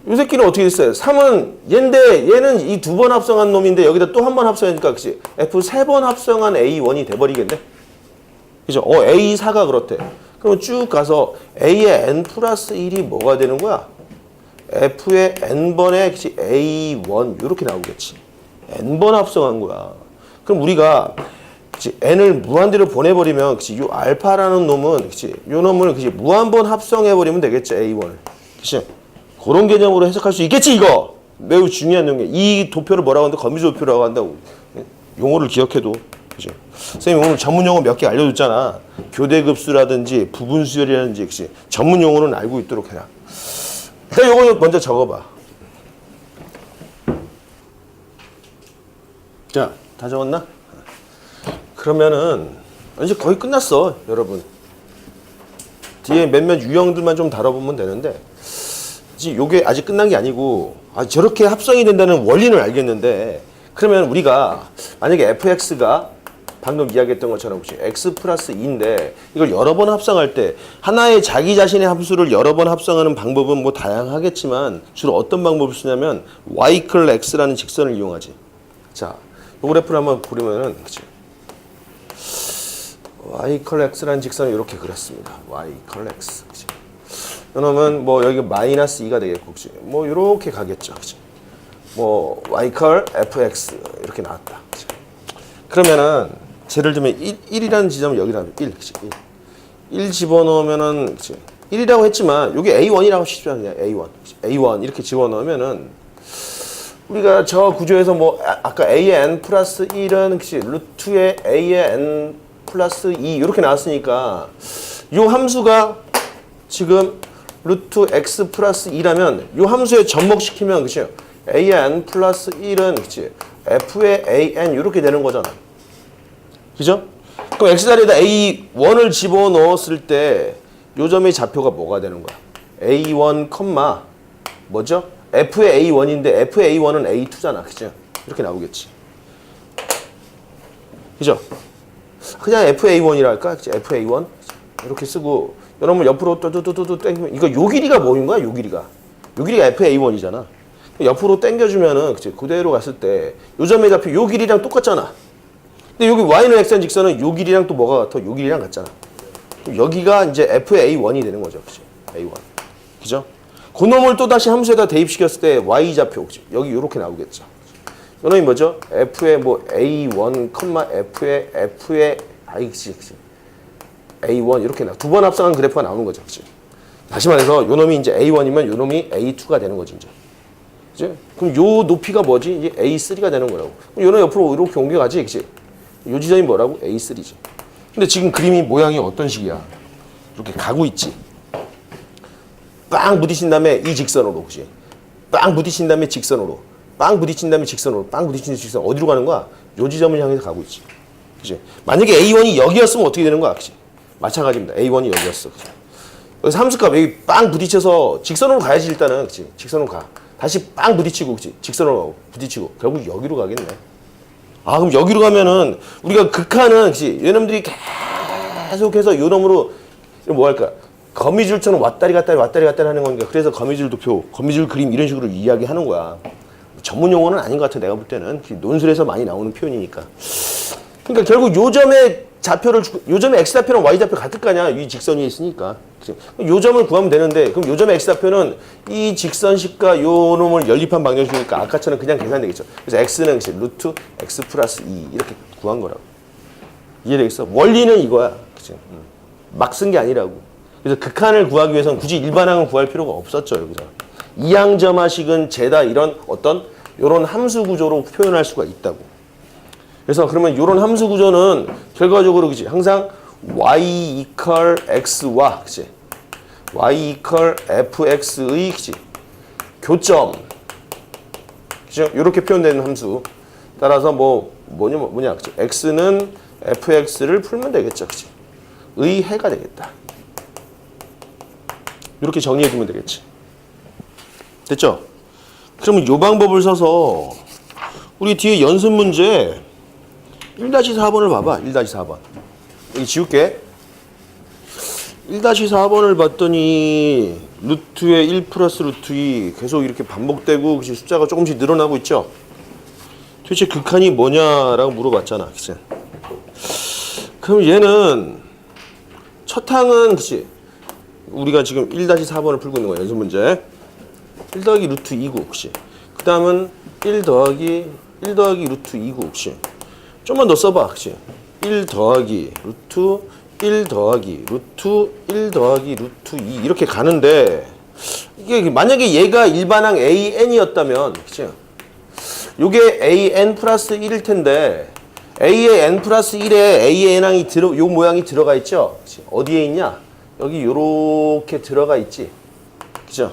요 새끼는 어떻게 됐어요? 3은 얘인데 얘는 이 두 번 합성한 놈인데 여기다 또 한 번 합성하니까 그치? f 세 번 합성한 a1이 돼버리겠네? 그죠? a4가 그렇대. 그러면 쭉 가서 a의 n 플러스 1이 뭐가 되는 거야? f의 n번의 그치? a1 이렇게 나오겠지. n번 합성한 거야. 그럼 우리가 그치? n을 무한대로 보내버리면 그치? 요 알파라는 놈은 그치? 요 놈을 그치? 무한번 합성해버리면 되겠지. a1을. 그치? 그런 개념으로 해석할 수 있겠지, 이거. 매우 중요한 용어. 이 도표를 뭐라고 하는데 거미줄 도표라고 한다고. 용어를 기억해도. 그치? 선생님 오늘 전문 용어 몇 개 알려줬잖아. 교대급수라든지 부분수열이라든지 그치? 전문 용어는 알고 있도록 해라. 일단 요거 먼저 적어봐. 자, 다 적었나? 그러면은 이제 거의 끝났어, 여러분. 뒤에 몇몇 유형들만 좀 다뤄보면 되는데 요게 아직 끝난 게 아니고 저렇게 합성이 된다는 원리는 알겠는데 그러면 우리가 만약에 fx가 방금 이야기했던 것처럼 x 플러스 2인데 이걸 여러 번 합성할 때 하나의 자기 자신의 함수를 여러 번 합성하는 방법은 뭐 다양하겠지만 주로 어떤 방법을 쓰냐면 y 이퀄 x라는 직선을 이용하지. 자, 이 그래프를 한번 보려면은 그치? y 이퀄 x라는 직선을 이렇게 그렸습니다. y 이퀄 x. 그치? 그러면 뭐 여기 마이너스 2가 되겠고, 그치? 뭐 이렇게 가겠죠, 그치? 뭐 y 이퀄 fx 이렇게 나왔다. 그치? 그러면은 예를 들면 1이라는 지점을 여기다 하면 1, 그치? 1 집어넣으면은 그치? 1이라고 했지만 여기 a1이라고 치자 그냥 a1, 그치? a1 이렇게 집어넣으면은 우리가 저 구조에서 뭐 아까 a의 n 플러스 1은 그치? 루트의 a의 n 플러스 2 이렇게 나왔으니까 이 함수가 지금 루트 x 플러스 2라면 이 함수에 접목시키면 그치? a의 n 플러스 1은 그치? f의 an 이렇게 되는 거잖아. 그죠? 그럼 x 자리에다 a1을 집어넣었을 때 요 점의 좌표가 뭐가 되는 거야? a1, 뭐죠? f의 a1인데 f의 a1은 a2잖아. 그죠? 이렇게 나오겠지. 그죠? 그냥 FA1이라 할까? FA1 이렇게 쓰고 여러분 옆으로 또또또또 당기면 이거 요 길이가 뭐인 거야? 요 길이가 FA1이잖아. 옆으로 당겨주면은 그치? 그대로 갔을 때 요 점의 좌표 요 길이랑 똑같잖아. 근데 여기 y는 x는 직선은 요 길이랑 또 뭐가 같아? 요 길이랑 같잖아. 여기가 이제 FA1이 되는 거죠, 그치? A1, 그죠? 그 놈을 또 다시 함수에다 대입시켰을 때 y 좌표 그치? 여기 요렇게 나오겠죠. 이 놈이 뭐죠? f의 뭐 a1, f의 A1 이렇게 두 번 합성한 그래프가 나오는 거죠. 그치? 다시 말해서 요 놈이 이제 A1이면 요 놈이 A2가 되는 거지 이제. 그치? 그럼 요 높이가 뭐지? 이제 A3가 되는 거라고. 그럼 요 놈 옆으로 이렇게 옮겨가지, 그치? 요 지점이 뭐라고? A3지. 근데 지금 그림이 모양이 어떤 식이야? 이렇게 가고 있지. 빵 부딪힌 다음에 이 직선으로, 그치? 빵 부딪힌 다음에 직선으로, 빵 부딪힌 다음에 직선으로, 빵 부딪힌 다음에 직선 어디로 가는 거야? 요 지점을 향해서 가고 있지. 그치? 만약에 A1이 여기였으면 어떻게 되는 거야? 그치? 마찬가지입니다. A1이 여기였어. 그치? 여기서 함수값 여기 빵 부딪혀서 직선으로 가야지 일단은. 그치? 직선으로 가. 다시 빵 부딪히고, 그치? 직선으로 가고, 부딪히고. 결국 여기로 가겠네. 아, 그럼 여기로 가면은 우리가 극한은, 그치? 요놈들이 계속해서 요 놈으로 뭐 할까? 거미줄처럼 왔다리 갔다리 왔다리 갔다리 하는 거니까 그래서 거미줄 도표, 거미줄 그림 이런 식으로 이야기하는 거야. 전문 용어는 아닌 것 같아 내가 볼 때는. 논술에서 많이 나오는 표현이니까. 그러니까 결국 요점의 좌표를 요점의 x 좌표랑 y 좌표 같을 거 아니야. 이 직선 위에 있으니까. 요점을 구하면 되는데 그럼 요점의 x 좌표는 이 직선식과 요 놈을 연립한 방정식이니까 아까처럼 그냥 계산되겠죠. 그래서 x는 루트 x 플러스 2 이렇게 구한 거라고. 이해되겠어? 원리는 이거야. 그치? 막 쓴 게 아니라고. 그래서 극한을 구하기 위해서는 굳이 일반항을 구할 필요가 없었죠. 여기서. 이항점화식은 제다 이런 어떤 요런 함수 구조로 표현할 수가 있다고. 그래서 그러면 요런 함수 구조는 결과적으로 그치? 항상 y equal x와 그치? y equal fx의 그치? 교점 그치? 요렇게 표현되는 함수. 따라서 뭐냐 그치? x는 fx를 풀면 되겠죠. 그치? 의 해가 되겠다. 이렇게 정리해주면 되겠지. 됐죠? 그러면 이 방법을 써서 우리 뒤에 연습 문제 1-4번을 봐봐. 1-4번. 여기 지울게. 1-4번을 봤더니 루트에 1 플러스 루트 2 계속 이렇게 반복되고 숫자가 조금씩 늘어나고 있죠? 도대체 극한이 뭐냐라고 물어봤잖아. 그치? 그럼 얘는 첫 항은 그치? 우리가 지금 1-4번을 풀고 있는 거야. 연습 문제. 1 더하기 루트 2고 그치? 그 다음은 1 더하기 루트 2고 그치? 좀만 더 써봐. 그치? 1 더하기 루트 1 더하기 루트 1 더하기 루트 2 이렇게 가는데 이게 만약에 얘가 일반항 AN이었다면 그치? 요게 AN 플러스 1일 텐데 A의 N 플러스 1에 A의 N항이 요 모양이 들어가 있죠? 그치? 어디에 있냐? 여기 요렇게 들어가 있지. 그죠?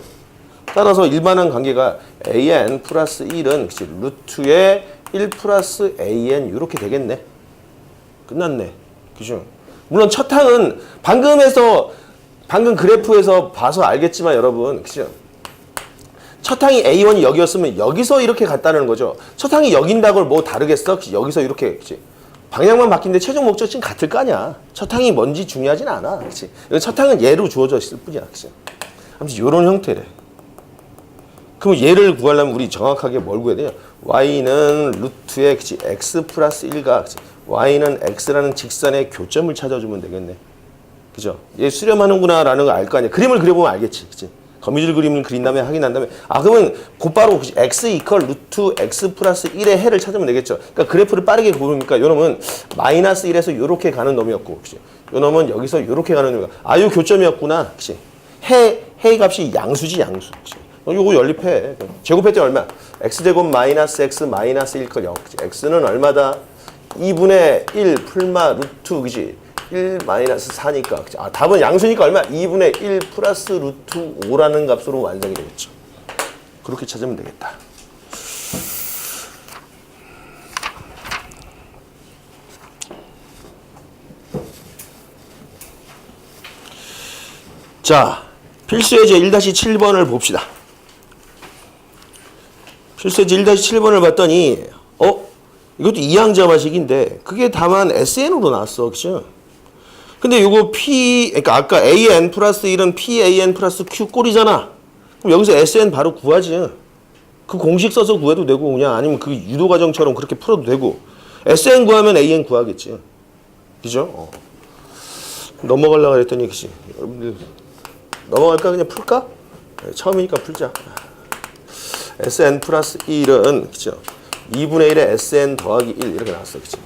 따라서 일반항 관계가 AN 플러스 1은 그치? 루트에 1 플러스 AN 요렇게 되겠네. 끝났네. 그죠? 물론 첫 항은 방금 그래프에서 봐서 알겠지만 여러분, 그죠? 첫 항이 A1이 여기였으면 여기서 이렇게 갔다는 거죠. 첫 항이 여긴다고 뭐 다르겠어? 그치? 여기서 이렇게, 그치? 방향만 바뀌는데 최종 목적지는 같을 거 아니야. 첫 항이 뭔지 중요하진 않아. 그치? 첫 항은 얘로 주어져 있을 뿐이야. 그치? 아무튼 요런 형태래. 그럼 얘를 구하려면 우리 정확하게 뭘 구해야 되냐? y는 루트에 그치? x 플러스 1과 그치? y는 x라는 직선의 교점을 찾아주면 되겠네. 그죠? 얘 수렴하는구나 라는 걸 알 거 아니야. 그림을 그려보면 알겠지. 그치? 거미줄 그림을 그린 다음에 확인한 다음에 그러면 곧바로 그치? x 이퀄 루트 x 플러스 1의 해를 찾으면 되겠죠. 그러니까 그래프를 빠르게 고르니까 요 놈은 마이너스 1에서 요렇게 가는 놈이었고 그치? 요 놈은 여기서 요렇게 가는 놈이야. 요 교점이었구나. 그치? 해 값이 양수지 양수. 그치? 요거 연립해. 제곱했더니 얼마? x제곱 마이너스 x 마이너스 1컷 0. 그치? x는 얼마다? 2분의 1 풀마 루트 그지? 1 마이너스 4니까. 그치? 답은 양수니까 얼마? 2분의 1 플러스 루트 5라는 값으로 완성이 되겠죠. 그렇게 찾으면 되겠다. 자, 필수예제 1-7번을 봅시다. 필수예제 1-7번을 봤더니 이것도 이항점화식인데 그게 다만 SN으로 나왔어. 그쵸? 근데 요거 그러니까 아까 AN 플러스 1은 PAN 플러스 Q 꼴이잖아. 그럼 여기서 SN 바로 구하지. 그 공식 써서 구해도 되고 그냥 아니면 그 유도 과정처럼 그렇게 풀어도 되고 SN 구하면 AN 구하겠지. 그죠? 넘어가려고 했더니 그치? 여러분들 넘어갈까? 그냥 풀까? 처음이니까 풀자. SN 플러스 1은 그죠? 2분의 1에 SN 더하기 1 이렇게 나왔어. 그치?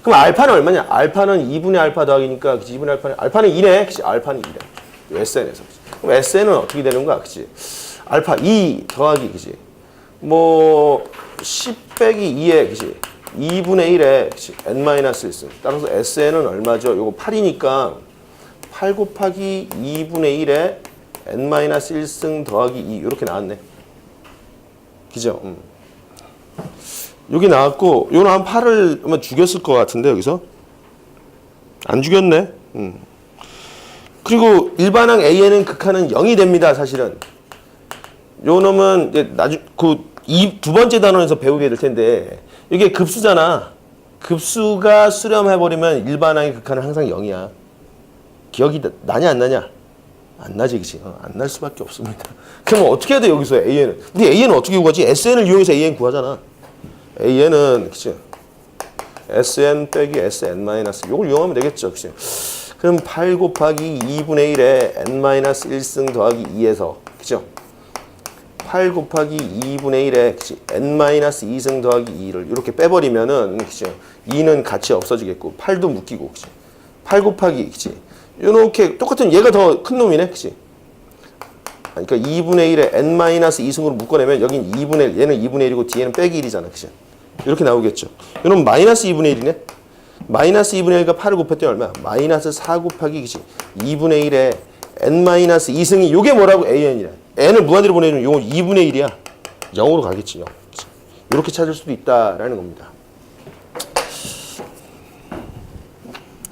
그럼 알파는 얼마냐? 알파는 2분의 알파 더하기니까, 그치? 2분의 알파는 2네. 그치? 알파는 2래. SN에서. 그치? 그럼 SN은 어떻게 되는 거야? 그치? 알파 2 더하기, 그치? 뭐, 10 빼기 2에, 그치? 2분의 1에, 그치? n-1승. 따라서 SN은 얼마죠? 요거 8이니까, 8 곱하기 2분의 1에 n-1승 더하기 2. 이렇게 나왔네. 그죠? 여기 나왔고, 요는 한 8을 아마 죽였을 것 같은데, 여기서? 안 죽였네. 그리고 일반항 AN은 극한은 0이 됩니다, 사실은. 요 놈은 이제 두 번째 단원에서 배우게 될 텐데, 이게 급수잖아. 급수가 수렴해버리면 일반항의 극한은 항상 0이야. 기억이 나냐, 안 나냐? 안 나지, 그치? 안 날 수밖에 없습니다. 그럼 어떻게 해야 돼, 여기서 AN은? 우리 AN은 어떻게 구하지? SN을 이용해서 AN 구하잖아. AN은, 그치? SN 빼기 SN-, 요걸 이용하면 되겠죠, 그치? 그럼 8 곱하기 2분의 1에 n-1승 더하기 2에서, 그죠? 8 곱하기 2분의 1에, 그치? n-2승 더하기 2를 이렇게 빼버리면은, 그치? 2는 같이 없어지겠고, 8도 묶이고, 그치? 8 곱하기, 그치? 요렇게 똑같은 얘가 더 큰 놈이네, 그치? 그러니까 2분의 1에 n-2승으로 묶어내면 여긴 2분의 1, 얘는 2분의 1이고 뒤에는 빼기 1이잖아, 그치? 이렇게 나오겠죠. 이놈 마이너스 2분의 1이네? 마이너스 2분의 1과 8을 곱했더니 얼마야? 마이너스 4 곱하기, 그치? 2분의 1에 n-2승이 요게 뭐라고? AN이래. n을 무한대로 보내주면 요건 2분의 1이야. 0으로 가겠지, 0. 이렇게 찾을 수도 있다라는 겁니다.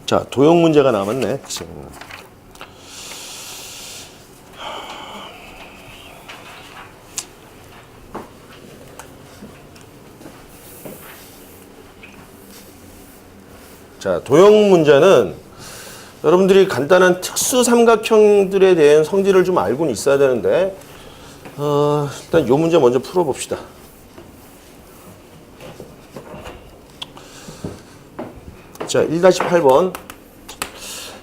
자, 도형 문제가 남았네. 그치? 자, 도형 문제는 여러분들이 간단한 특수 삼각형들에 대한 성질을 좀 알고는 있어야 되는데, 일단 이 문제 먼저 풀어봅시다. 자, 1-8번.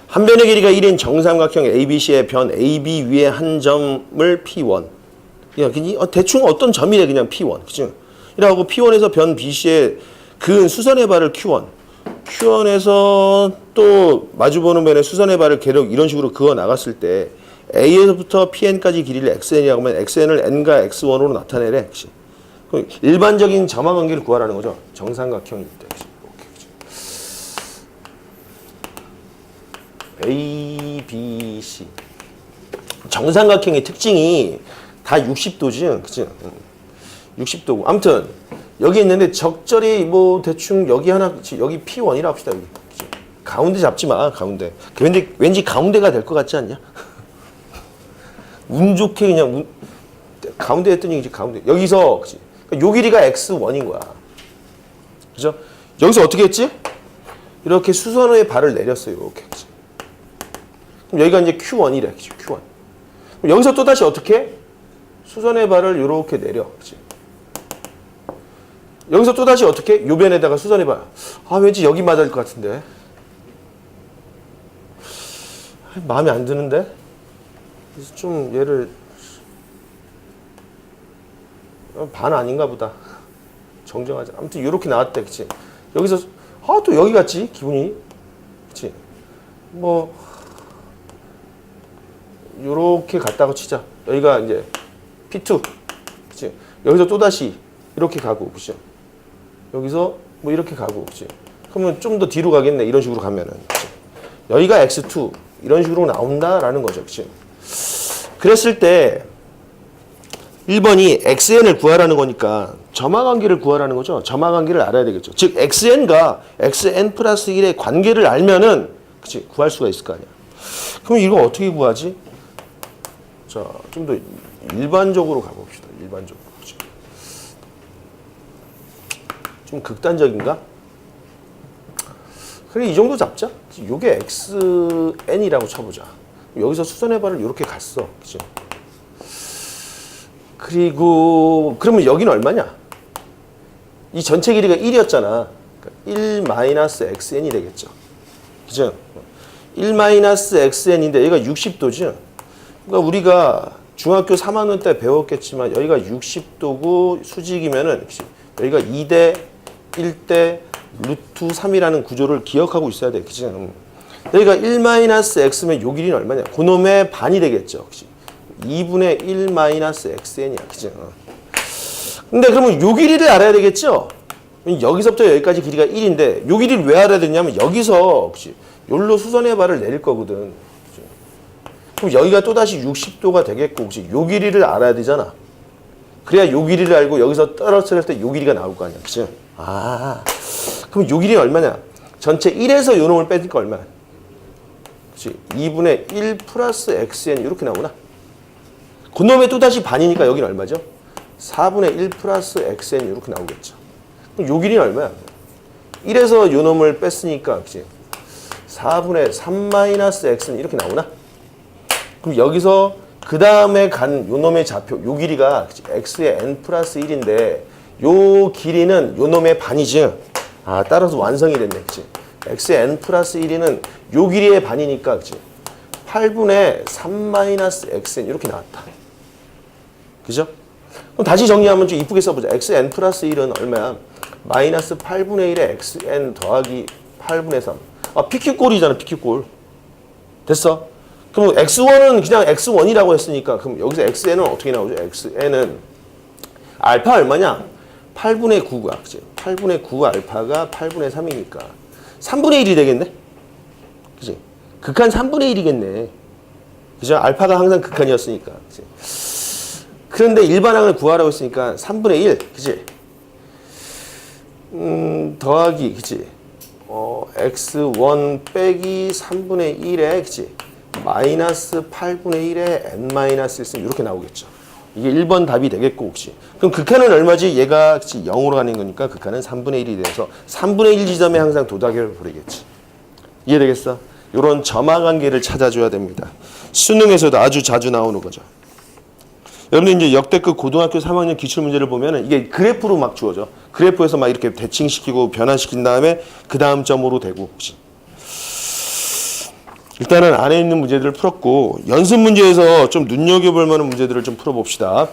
한 변의 길이가 1인 정삼각형 ABC의 변 AB 위에 한 점을 P1. 야, 대충 어떤 점이래, 그냥 P1. 그치? 이라고 P1에서 변 BC의 그은 수선의 발을 Q1. Q1에서 또 마주보는 변의 수선의 발을 계속 이런 식으로 그어 나갔을 때 A에서부터 PN까지 길이를 XN이라고 하면 XN을 N과 X1으로 나타내래. 그치? 그럼 일반적인 점화 관계를 구하라는 거죠. 정삼각형일 때. 그치? A, B, C. 정삼각형의 특징이 다 60도지, 그치? 60도고. 아무튼 여기 있는데 적절히 뭐 대충 여기 하나, 그치? 여기 P1이라 합시다, 여기. 그치? 가운데 잡지 마, 가운데. 왠지 가운데가 될 것 같지 않냐? 운 좋게 그냥 가운데 했더니 이제 가운데. 여기서, 그치? 요 길이가 X1인 거야. 그죠? 여기서 어떻게 했지? 이렇게 수선의 발을 내렸어요, 이렇게. 그치? 그럼 여기가 이제 Q1이래, 그치? Q1. 그럼 여기서 또 다시 어떻게? 수선의 발을 이렇게 내려, 그치? 여기서 또 다시 어떻게? 요 변에다가 수선의 발. 아, 왠지 여기 맞을 것 같은데. 마음에 안 드는데? 그래서 좀 얘를 반 아닌가 보다. 정정하자. 아무튼 이렇게 나왔대, 그치? 여기서 또 여기 갔지, 기분이, 그치? 뭐 요렇게 갔다고 치자. 여기가 이제 P2, 그치? 여기서 또 다시 이렇게 가고, 그치? 여기서 뭐 이렇게 가고, 그치? 그러면 좀 더 뒤로 가겠네, 이런 식으로 가면은, 그치? 여기가 X2 이런 식으로 나온다라는 거죠, 그치? 그랬을 때 1번이 XN을 구하라는 거니까 점화 관계를 구하라는 거죠. 점화 관계를 알아야 되겠죠. 즉 XN과 XN 플러스 1의 관계를 알면은, 그치? 구할 수가 있을 거 아니야. 그럼 이거 어떻게 구하지? 자, 좀 더 일반적으로 가봅시다. 일반적으로. 그치? 좀 극단적인가? 그래, 이 정도 잡자. 요게 XN이라고 쳐보자. 여기서 수선의 발을 이렇게 갔어. 그치? 그리고 그러면 여기는 얼마냐? 이 전체 길이가 1이었잖아. 그러니까 1-XN이 되겠죠. 그죠? 1-XN인데 여기가 60도죠. 그러니까 우리가 중학교 3학년 때 배웠겠지만 여기가 60도고 수직이면은 여기가 2대 1대 루트 3이라는 구조를 기억하고 있어야 돼. 그치? 여기가 1-x면 요 길이는 얼마냐? 그놈의 반이 되겠죠. 그치? 2분의 1-xn이야. 그치? 근데 그러면 요 길이를 알아야 되겠죠? 여기서부터 여기까지 길이가 1인데 요 길이를 왜 알아야 되냐면 여기서 그치? 요로 수선의 발을 내릴 거거든. 그치? 그럼 여기가 또다시 60도가 되겠고 그치? 요 길이를 알아야 되잖아. 그래야 요 길이를 알고 여기서 떨어뜨릴 때 요 길이가 나올 거 아니야. 그치? 그럼 요 길이는 얼마냐? 전체 1에서 요 놈을 빼니까 얼마야? 그치? 2분의 1 플러스 xn 이렇게 나오나? 그 놈의 또다시 반이니까 여기는 얼마죠? 4분의 1 플러스 xn 이렇게 나오겠죠. 그럼 요 길이는 얼마야? 1에서 요 놈을 뺐으니까 그치? 4분의 3 마이너스 x는 이렇게 나오나? 그럼 여기서 그 다음에 간 요 놈의 좌표, 요 길이가 그치? x의 n 플러스 1인데 요 길이는 요 놈의 반이지. 따라서 완성이 됐네. 그치? x의 n 플러스 1이는 요 길이의 반이니까 그치? 8분의 3 마이너스 xn 이렇게 나왔다. 그죠? 그럼 다시 정리하면 좀 이쁘게 써보자. xn 플러스 1은 얼마야? 마이너스 8분의 1에 xn 더하기 8분의 3. PQ꼴이잖아, PQ꼴. 됐어? 그럼 x1은 그냥 x1이라고 했으니까 그럼 여기서 xn은 어떻게 나오죠? xn은 알파 얼마냐? 8분의 9가, 그치? 8분의 9 알파가 8분의 3이니까 3분의 1이 되겠네? 그치? 극한 3분의 1이겠네. 그죠? 알파가 항상 극한이었으니까. 그치? 그런데 일반항을 구하라고 했으니까 3분의 1, 그치? 더하기, 그치? x1 빼기 3분의 1에, 그치? 마이너스 8분의 1에 n-1 쓰면 이렇게 나오겠죠. 이게 1번 답이 되겠고 혹시. 그럼 극한은 얼마지? 얘가 그치 0으로 가는 거니까 극한은 3분의 1이 돼서 3분의 1 지점에 항상 도닥을 부리겠지. 이해되겠어? 이런 점화 관계를 찾아줘야 됩니다. 수능에서도 아주 자주 나오는 거죠. 여러분들 이제 역대급 고등학교 3학년 기출문제를 보면은 이게 그래프로 막 주어져. 그래프에서 막 이렇게 대칭시키고 변환시킨 다음에 그 다음 점으로 되고 혹시. 일단은 안에 있는 문제들을 풀었고 연습 문제에서 좀 눈여겨볼 만한 문제들을 좀 풀어봅시다.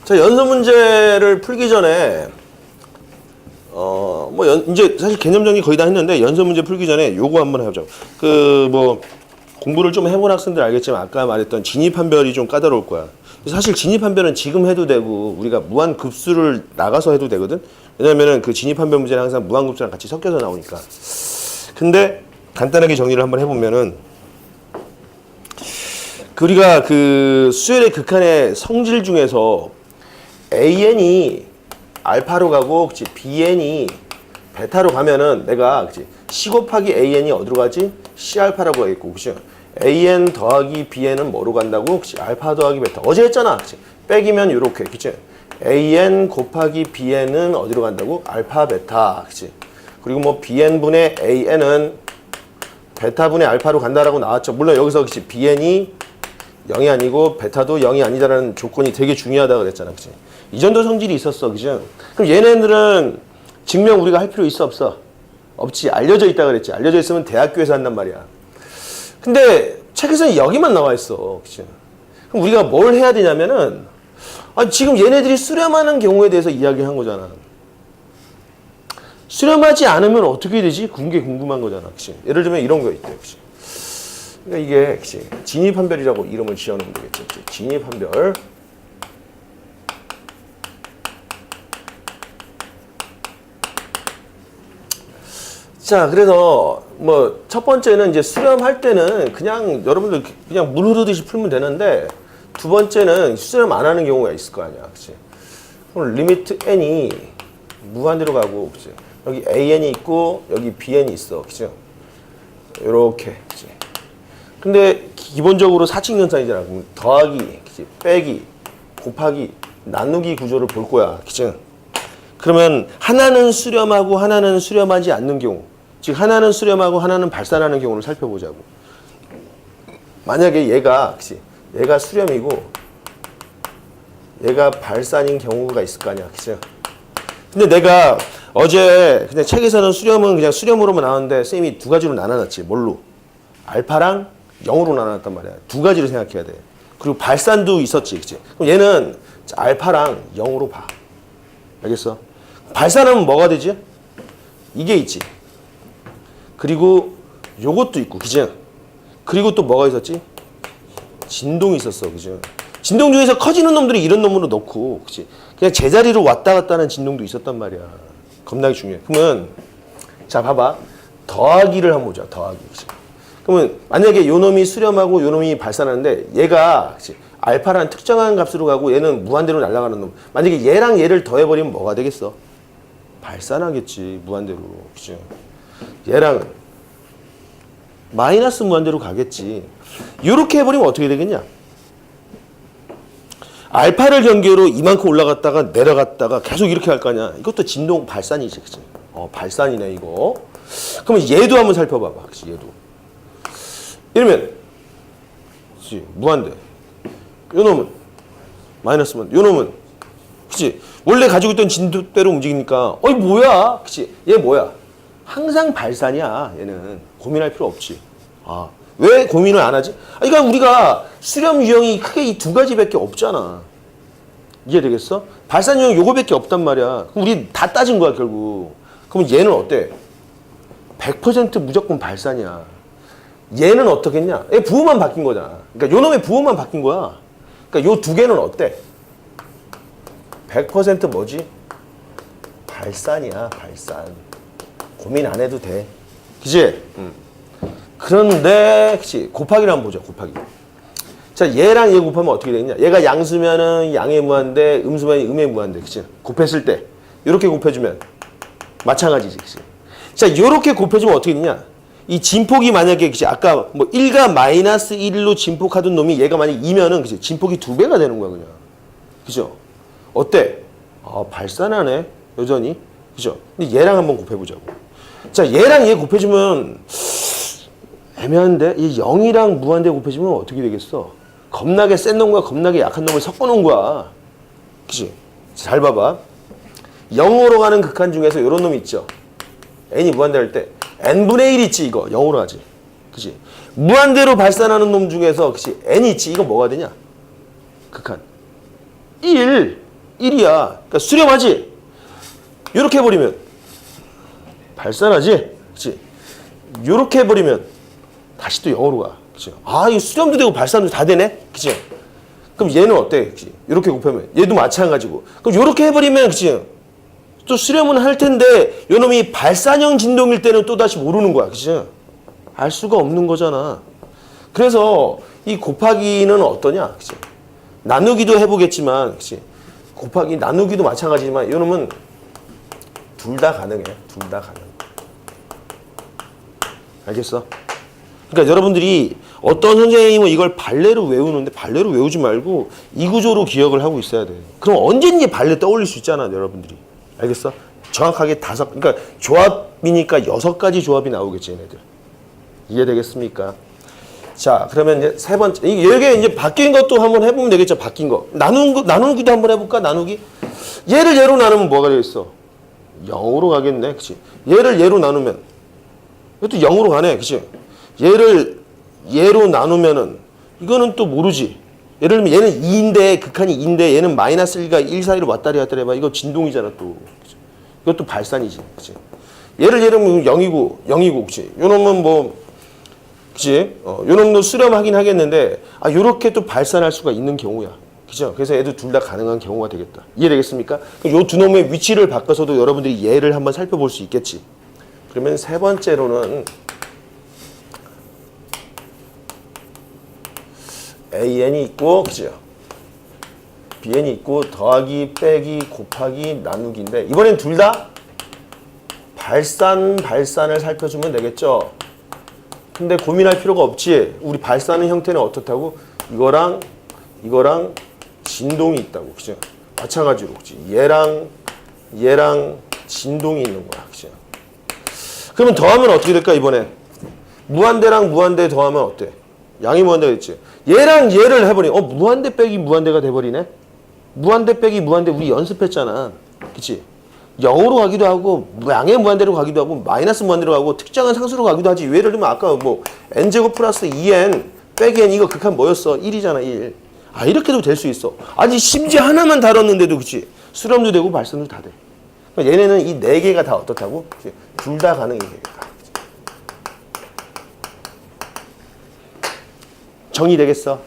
자, 연습 문제를 풀기 전에 이제 사실 개념 정리 거의 다 했는데 연습 문제 풀기 전에 요거 한번 해보죠. 공부를 좀 해본 학생들 알겠지만 아까 말했던 진입한별이 좀 까다로울 거야. 사실 진입한별은 지금 해도 되고 우리가 무한급수를 나가서 해도 되거든. 왜냐면은 그 진입한별 문제는 항상 무한급수랑 같이 섞여서 나오니까. 근데 간단하게 정리를 한번 해보면은 우리가 그 수열의 극한의 성질 중에서 AN이 알파로 가고 그치? BN이 베타로 가면은 내가 그치? C 곱하기 AN이 어디로 가지? C알파라고 하겠고 그치? AN 더하기 BN은 뭐로 간다고? 그치? 알파 더하기 베타. 어제 했잖아. 그치? 빼기면 요렇게. 그치? AN 곱하기 BN은 어디로 간다고? 알파 베타. 그치? 그리고 뭐 BN분의 AN은 베타분의 알파로 간다라고 나왔죠. 물론 여기서 그치? BN이 0이 아니고 베타도 0이 아니다라는 조건이 되게 중요하다 그랬잖아. 그치? 이 정도 성질이 있었어. 그죠? 그럼 얘네들은 증명 우리가 할 필요 있어 없어? 없지. 알려져 있다 그랬지. 알려져 있으면 대학교에서 한단 말이야. 근데 책에서는 여기만 나와 있어. 그치? 그럼 우리가 뭘 해야 되냐면은 지금 얘네들이 수렴하는 경우에 대해서 이야기한 거잖아. 수렴하지 않으면 어떻게 되지? 그게 궁금한 거잖아. 그치? 예를 들면 이런 거 있대. 그치? 그러니까 이게 그치? 진입한별이라고 이름을 지어놓으면 되겠죠. 그치? 진입한별. 자, 그래서 뭐 첫 번째는 이제 수렴할 때는 그냥 여러분들 그냥 물 흐르듯이 풀면 되는데 두 번째는 수렴 안 하는 경우가 있을 거 아니야. 그치? 그럼 리미트 n이 무한대로 가고 그치? 여기 an이 있고 여기 bn이 있어. 그치? 요렇게. 그치? 근데 기본적으로 사칙연산이잖아. 그럼 더하기, 그치? 빼기, 곱하기, 나누기 구조를 볼 거야. 그치? 그러면 하나는 수렴하고 하나는 수렴하지 않는 경우, 즉 하나는 수렴하고 하나는 발산하는 경우를 살펴보자고. 만약에 얘가 그치? 얘가 수렴이고 얘가 발산인 경우가 있을 거 아니야. 그치? 근데 내가 어제 그냥 책에서는 수렴은 그냥 수렴으로만 나왔는데 쌤이 두 가지로 나눠놨지. 뭘로? 알파랑 0으로 나눠놨단 말이야. 두 가지로 생각해야 돼. 그리고 발산도 있었지. 그치? 그럼 얘는 자, 알파랑 0으로 봐. 알겠어? 발산하면 뭐가 되지? 이게 있지. 그리고 요것도 있고, 그지? 그리고 또 뭐가 있었지? 진동이 있었어, 그지? 진동 중에서 커지는 놈들이 이런 놈으로 넣고, 그지? 그냥 제자리로 왔다 갔다 하는 진동도 있었단 말이야. 겁나게 중요해. 그러면, 자, 봐봐. 더하기를 한번 보자, 더하기. 그치? 그러면, 만약에 요 놈이 수렴하고 요 놈이 발산하는데, 얘가, 그치? 알파라는 특정한 값으로 가고 얘는 무한대로 날아가는 놈. 만약에 얘랑 얘를 더해버리면 뭐가 되겠어? 발산하겠지, 무한대로. 그치? 얘랑 마이너스 무한대로 가겠지. 이렇게 해버리면 어떻게 되겠냐? 알파를 경계로 이만큼 올라갔다가 내려갔다가 계속 이렇게 할 거 아니야. 이것도 진동 발산이지, 그치? 발산이네, 이거. 그러면 얘도 한번 살펴봐봐, 그치? 얘도. 이러면, 그치? 무한대. 요 놈은 마이너스 무한대. 요 놈은, 그치? 원래 가지고 있던 진도대로 움직이니까, 어이, 뭐야? 그치? 얘 뭐야? 항상 발산이야, 얘는. 고민할 필요 없지. 아, 왜 고민을 안 하지? 그러니까 우리가 수렴 유형이 크게 이 두 가지밖에 없잖아. 이해되겠어? 발산 유형 요거밖에 없단 말이야. 그럼 우리 다 따진 거야, 결국. 그럼 얘는 어때? 100% 무조건 발산이야. 얘는 어떻겠냐? 얘 부호만 바뀐 거잖아. 그러니까 요 놈의 부호만 바뀐 거야. 그러니까 요 두 개는 어때? 100% 뭐지? 발산이야, 발산. 고민 안 해도 돼. 그치? 그런데, 그치? 곱하기를 한번 보자, 곱하기. 자, 얘랑 얘 곱하면 어떻게 되겠냐? 얘가 양수면은 양의 무한대, 음수면은 음의 무한대, 그치? 곱했을 때, 요렇게 곱해주면 마찬가지지, 그치? 자, 요렇게 곱해주면 어떻게 되냐? 이 진폭이 만약에, 그치? 아까 뭐 1과 마이너스 1로 진폭하던 놈이 얘가 만약에 2면은, 그치? 진폭이 2배가 되는 거야, 그냥. 그죠? 어때? 아, 발산하네, 여전히. 그죠? 근데 얘랑 한번 곱해보자고. 자, 얘랑 얘 곱해주면, 애매한데? 이 0이랑 무한대 곱해주면 어떻게 되겠어? 겁나게 센 놈과 겁나게 약한 놈을 섞어놓은 거야. 그치? 잘 봐봐. 0으로 가는 극한 중에서 이런 놈이 있죠. n이 무한대 할 때 n분의 1 있지, 이거. 0으로 하지. 그치? 무한대로 발산하는 놈 중에서, 그치? n이 있지. 이거 뭐가 되냐? 극한. 1. 1이야. 그러니까 수렴하지? 이렇게 해버리면 발산하지? 그치? 이렇게 해버리면 다시 또 0으로 가. 그치? 아, 이 수렴도 되고 발산도 다 되네? 그치? 그럼 얘는 어때? 그치? 이렇게 곱하면. 얘도 마찬가지고. 그럼 이렇게 해버리면, 그치? 또 수렴은 할 텐데, 요 놈이 발산형 진동일 때는 또 다시 모르는 거야. 그치? 알 수가 없는 거잖아. 그래서 이 곱하기는 어떠냐? 그치? 나누기도 해보겠지만, 그치? 곱하기, 나누기도 마찬가지지만, 요 놈은 둘 다 가능해. 둘 다 가능. 알겠어? 그러니까 여러분들이 어떤 선생님은 이걸 발레로 외우는데 발레로 외우지 말고 이 구조로 기억을 하고 있어야 돼. 그럼 언제든지 발레 떠올릴 수 있잖아, 여러분들이. 알겠어? 정확하게 그러니까 조합이니까 6가지 조합이 나오겠지, 얘네들. 이해되겠습니까? 자, 그러면 이제 세 번째, 이게 이제 바뀐 것도 한번 해보면 되겠죠, 바뀐 거. 나누기도 한번 해볼까, 나누기? 얘를 얘로 나누면 뭐가 되겠어? 0으로 가겠네, 그치? 얘를 얘로 나누면 이것도 0으로 가네, 그치? 얘를 얘로 나누면은 이거는 또 모르지. 예를 들면 얘는 2인데 극한이 2인데 얘는 마이너스 1과 1 사이로 왔다리 갔다리 해봐. 이거 진동이잖아 또. 그치? 이것도 발산이지. 그치? 얘를 0이고, 그치? 요 놈은 뭐, 그치? 요 놈도 수렴하긴 하겠는데, 아, 요렇게 또 발산할 수가 있는 경우야. 그죠? 그래서 얘도 둘 다 가능한 경우가 되겠다. 이해되겠습니까? 요 두 놈의 위치를 바꿔서도 여러분들이 얘를 한번 살펴볼 수 있겠지. 그러면 세 번째로는 AN이 있고, 그죠? BN이 있고, 더하기, 빼기, 곱하기, 나누기인데, 이번엔 둘 다 발산을 살펴주면 되겠죠? 근데 고민할 필요가 없지. 우리 발산의 형태는 어떻다고? 이거랑 진동이 있다고, 그죠? 마찬가지로, 그치? 얘랑 진동이 있는 거야, 그죠? 그러면 더하면 어떻게 될까, 이번엔? 무한대랑 무한대 더하면 어때? 양이 무한대가 있지. 얘랑 얘를 해버리면 무한대 빼기 무한대가 돼버리네. 무한대 빼기 무한대 우리 연습했잖아. 그치? 0으로 가기도 하고 양의 무한대로 가기도 하고 마이너스 무한대로 가고 특정한 상수로 가기도 하지. 예를 들면 아까 뭐 n제곱 플러스 2n 빼기 n 이거 극한 뭐였어? 1이잖아, 1. 아, 이렇게도 될 수 있어. 아니, 심지어 하나만 다뤘는데도, 그치? 수렴도 되고 발산도 다 돼. 그러니까 얘네는 이 네 개가 다 어떻다고? 둘 다 가능해. 정의되겠어?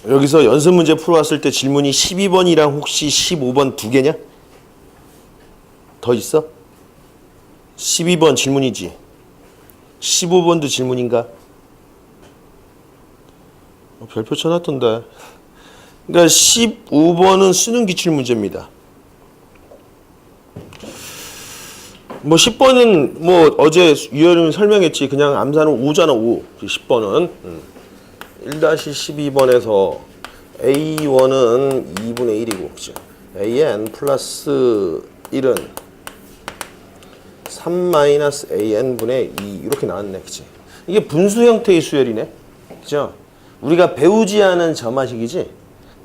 여기서 연습 문제 풀어왔을 때 질문이 12번이랑 혹시 15번 두 개냐? 더 있어? 12번 질문이지. 15번도 질문인가? 별표 쳐놨던데. 그러니까 15번은 수능 기출 문제입니다. 뭐 10번은 뭐 어제 유열이 설명했지. 그냥 암산은 5잖아, 5. 10번은 1-12번에서 A1은 2분의 1이고, 그치? AN 플러스 1은 3-AN분의 2 이렇게 나왔네, 그치? 이게 분수 형태의 수열이네, 그죠? 우리가 배우지 않은 점화식이지?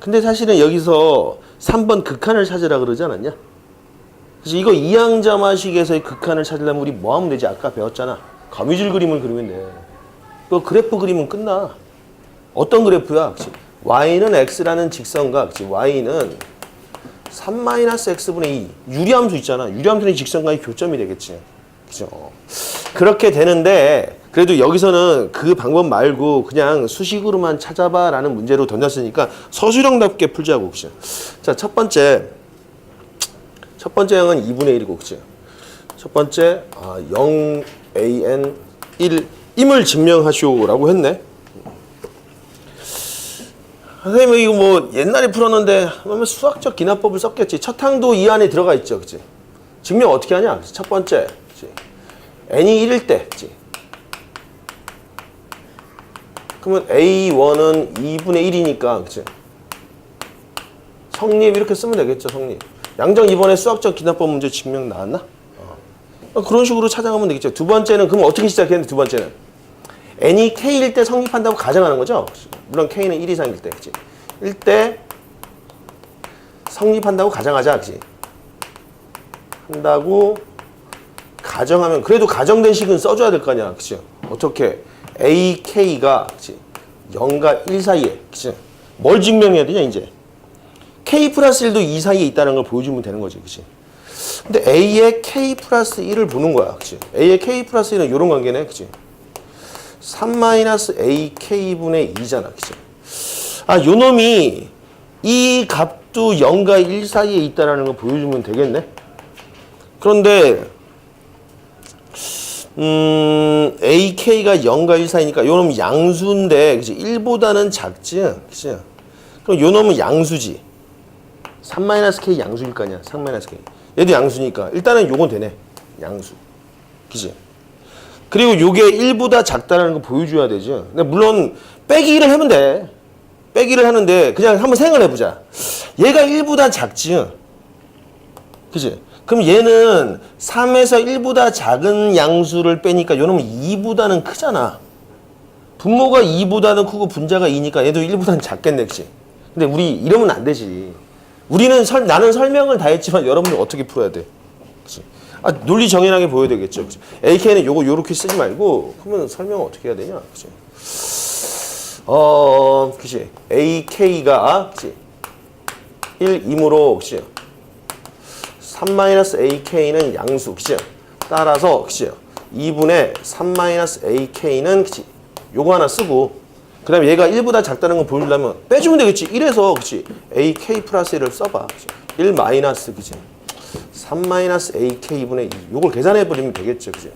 근데 사실은 여기서 3번 극한을 찾으라 그러지 않았냐? 그래서 이거 이항점화식에서의 극한을 찾으려면 우리 뭐 하면 되지? 아까 배웠잖아. 거미줄 그림을 그리면 돼. 그 그래프 그리면 끝나. 어떤 그래프야? 그치? y는 x라는 직선과, 그치? y는 3-x분의 2. 유리함수 있잖아. 유리함수는 직선과의 교점이 되겠지. 그죠? 그렇게 되는데, 그래도 여기서는 그 방법 말고 그냥 수식으로만 찾아봐 라는 문제로 던졌으니까 서술형답게 풀자고, 그죠? 자, 첫 번째 형은 2분의 1이고, 그치? 첫 번째, 0an 1임을 증명하시오라고 했네. 선생님, 이거 뭐 옛날에 풀었는데 수학적 기납법을 썼겠지. 첫 항도 이 안에 들어가 있죠, 그치? 증명 어떻게 하냐? 첫 번째, 그치? n이 1일 때, 그치? 그러면 A1은 2분의 1이니까, 그치? 성립 이렇게 쓰면 되겠죠, 성립. 양정 이번에 수학적 기납법 문제 증명 나왔나? 그런 식으로 찾아가면 되겠죠. 두 번째는 그럼 어떻게 시작했는데 두 번째는 n이 k일 때 성립한다고 가정하는 거죠. 물론 k는 1 이상일 때, 그치? 1때 성립한다고 가정하자, 그치? 한다고 가정하면 그래도 가정된 식은 써줘야 될 거 아니야, 그치? 어떻게? ak가, 그치? 0과 1 사이에, 그치? 뭘 증명해야 되냐, 이제? k 플러스 1도 2 사이에 있다는 걸 보여주면 되는 거지, 그치? 근데 a의 k 플러스 1을 보는 거야, 그치? a의 k 플러스 1은 이런 관계네, 그치? 3-ak분의 2잖아, 그치? 아, 요 놈이 이 값도 0과 1 사이에 있다는 걸 보여주면 되겠네? 그런데 ak가 0과 1 사이니까 요 놈 양수인데, 그치? 1보다는 작지, 그치? 그럼 요 놈은 양수지. 3-k 양수일 거 아니야, 3-k. 얘도 양수니까 일단은 요건 되네, 양수, 그치? 그리고 요게 1보다 작다는 거 보여줘야 되죠. 근데 물론 빼기를 하면 돼. 빼기를 하는데 그냥 한번 생각을 해보자. 얘가 1보다 작지, 그치? 그럼 얘는 3에서 1보다 작은 양수를 빼니까 요놈은 2보다는 크잖아. 분모가 2보다는 크고 분자가 2니까 얘도 1보다는 작겠네, 그치? 근데 우리 이러면 안 되지. 우리는 나는 설명을 다 했지만 여러분들 어떻게 풀어야 돼? 그치? 아, 논리 정연하게 보여야 되겠죠. 그치? AK는 요렇게 쓰지 말고, 그러면 설명을 어떻게 해야 되냐? 그치? 그치? AK가, 그치? 1이므로, 그치? 3-AK는 양수, 그치? 따라서, 그치? 2분의 3-AK는, 그치? 요거 하나 쓰고, 그 다음에 얘가 1보다 작다는 걸 보여주려면 빼주면 되겠지. 1에서, 그치? AK 플러스 1을 써봐. 그치? 1 마이너스, 그치? 3-AK분의 2. 요걸 계산해버리면 되겠죠, 그치?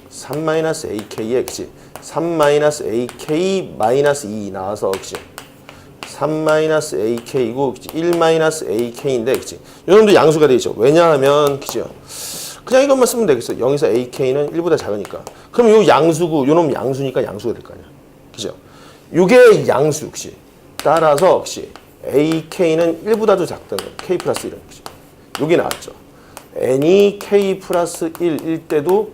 3-AK에, 그치? 3-AK 마이너스 2 나와서, 그치? 3-AK이고, 그치? 1-AK인데, 그치? 요놈도 양수가 되겠죠. 왜냐하면, 그치? 그냥 이것만 쓰면 되겠어. 0에서 AK는 1보다 작으니까. 그럼 요 양수고, 요놈 양수니까 양수가 될 거 아니야. 그죠? 요게 양수, 그치? 따라서, 그치? AK는 1보다도 작다는 거야. K 플러스 1은, 그치? 요게 나왔죠. n이 K 플러스 1일 때도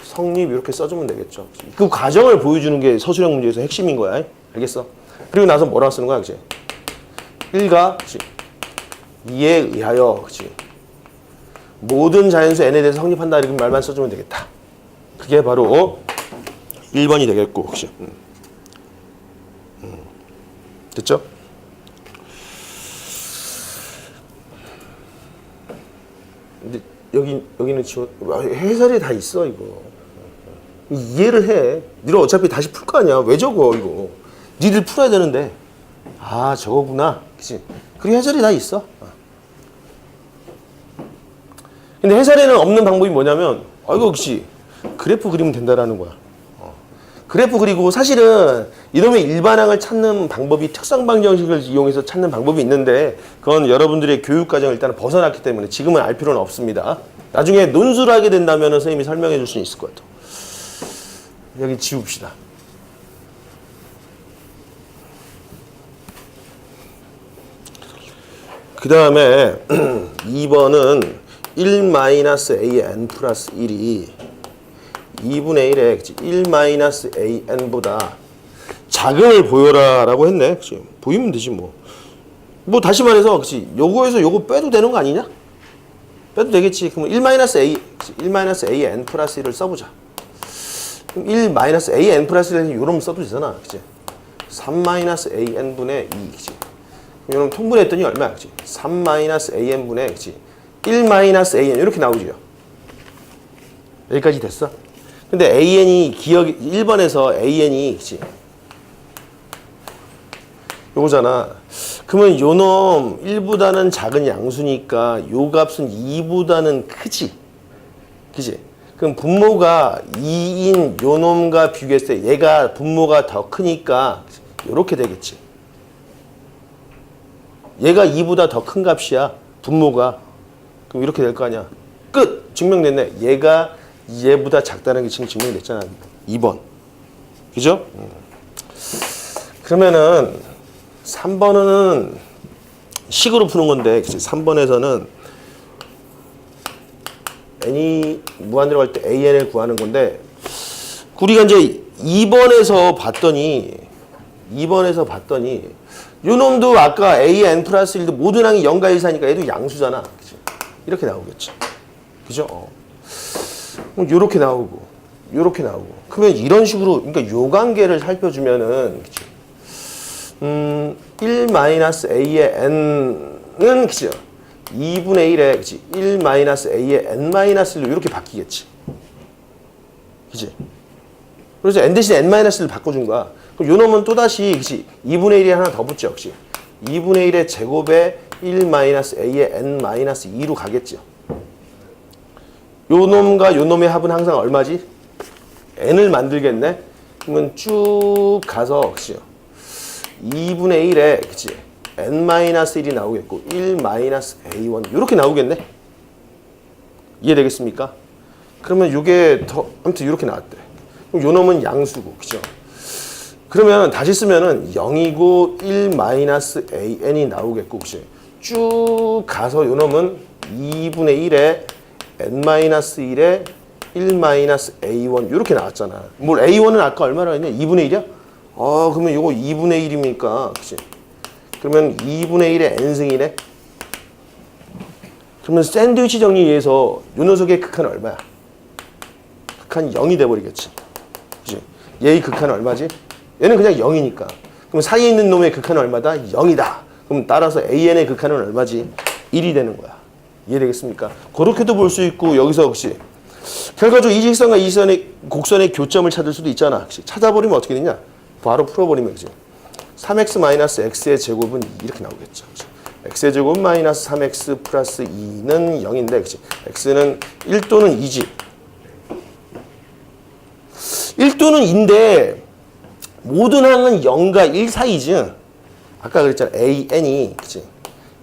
성립 이렇게 써주면 되겠죠. 그 과정을 보여주는 게 서술형 문제에서 핵심인 거야. 알겠어? 그리고 나서 뭐라고 쓰는 거야, 그치? 1과, 그치? 2에 의하여, 그치? 모든 자연수 n에 대해서 성립한다. 이렇게 말만 써주면 되겠다. 그게 바로 1번이 되겠고, 그치? 됐죠? 근데 여기는 지워 해설이 다 있어 이거. 이해를 해. 니들 어차피 다시 풀 거 아니야. 왜 적어 이거. 니들 풀어야 되는데. 아 저거구나. 그치? 그리고 해설이 다 있어. 근데 해설에는 없는 방법이 뭐냐면 이거 역시 그래프 그리면 된다라는 거야. 그래프 그리고 사실은 이놈의 일반항을 찾는 방법이 특성 방정식을 이용해서 찾는 방법이 있는데 그건 여러분들의 교육 과정을 일단 벗어났기 때문에 지금은 알 필요는 없습니다. 나중에 논술을 하게 된다면 선생님이 설명해 줄 수 있을 것 같아요. 여기 지웁시다. 그 다음에 2번은 1-an 플러스 1이 2분의 1에 1-an보다 작음을 보여라 라고 했네. 그치? 보이면 되지 뭐. 뭐 다시 말해서 그치? 요거에서 요거 빼도 되는 거 아니냐? 빼도 되겠지. 그럼 1-an 플러스 1을 써보자. 그럼 1-an 플러스 1을 요놈 써도 되잖아. 그치? 3-an분의 2. 그치? 그럼 요놈 통분했더니 얼마야? 그치? 3-an분의 그치? 1-an 이렇게 나오죠. 여기까지 됐어? 근데 an이 기억이 1번에서 an이 그치? 요거잖아. 그러면 요놈 1보다는 작은 양수니까 요 값은 2보다는 크지. 그치? 그럼 분모가 2인 요놈과 비교했을 때 얘가 분모가 더 크니까 요렇게 되겠지. 얘가 2보다 더 큰 값이야. 분모가. 그럼 이렇게 될 거 아니야. 끝! 증명됐네. 얘가 얘보다 작다는 게 지금 증명됐잖아. 2번. 그죠? 그러면은 3번은 식으로 푸는 건데 3번에서는 n이 무한대로 갈 때 an을 구하는 건데 우리가 이제 2번에서 봤더니 요 놈도 아까 an 플러스 1도 모든 항이 0과 1 사니까 얘도 양수잖아. 그치? 이렇게 나오겠죠. 그죠? 요렇게 나오고 요렇게 나오고 그러면 이런 식으로 그러니까 요 관계를 살펴주면은 그치? 1-a의 n은 그치? 2분의 1에 그치? 1-a의 n-1로 이렇게 바뀌겠지. 그치? 그래서 n 대신 n-를 바꿔준 거야. 그럼 요 놈은 또다시 그치? 2분의 1에 하나 더 붙죠. 그치? 2분의 1의 제곱에 1-a의 n-2로 가겠죠. 요 놈과 요 놈의 합은 항상 얼마지? n을 만들겠네? 그러면 쭉 가서, 그치? 2분의 1에, 그치? n-1이 나오겠고, 1-a1, 요렇게 나오겠네? 이해되겠습니까? 그러면 요게 더, 아무튼 요렇게 나왔대. 그럼 요 놈은 양수고, 그쵸? 그러면 다시 쓰면은 0이고 1-an이 나오겠고, 그치? 쭉 가서 요 놈은 2분의 1에 n-1에 1-a1 이렇게 나왔잖아. 뭘 a1은 아까 얼마나 했냐? 2분의 1이야? 그러면 이거 2분의 1이니까 그치? 그러면 2분의 1의 n승이네? 그러면 샌드위치 정리에 의해서 요 녀석의 극한은 얼마야? 극한 0이 돼버리겠지. 그치? 얘의 극한은 얼마지? 얘는 그냥 0이니까. 그럼 사이에 있는 놈의 극한은 얼마다? 0이다. 그럼 따라서 an의 극한은 얼마지? 1이 되는 거야. 이해되겠습니까? 그렇게도 볼 수 있고 여기서 혹시 결과적으로 이 직선과 이 선의 곡선의 교점을 찾을 수도 있잖아. 혹시 찾아버리면 어떻게 되냐? 바로 풀어버리면 그치? 3x-x의 제곱은 이렇게 나오겠죠. 그치? x의 제곱 마이너스 3x 플러스 2는 0인데 그치? x는 1 또는 2지. 1 또는 2인데 모든 항은 0과 1 사이지. 아까 그랬잖아. an이 그치?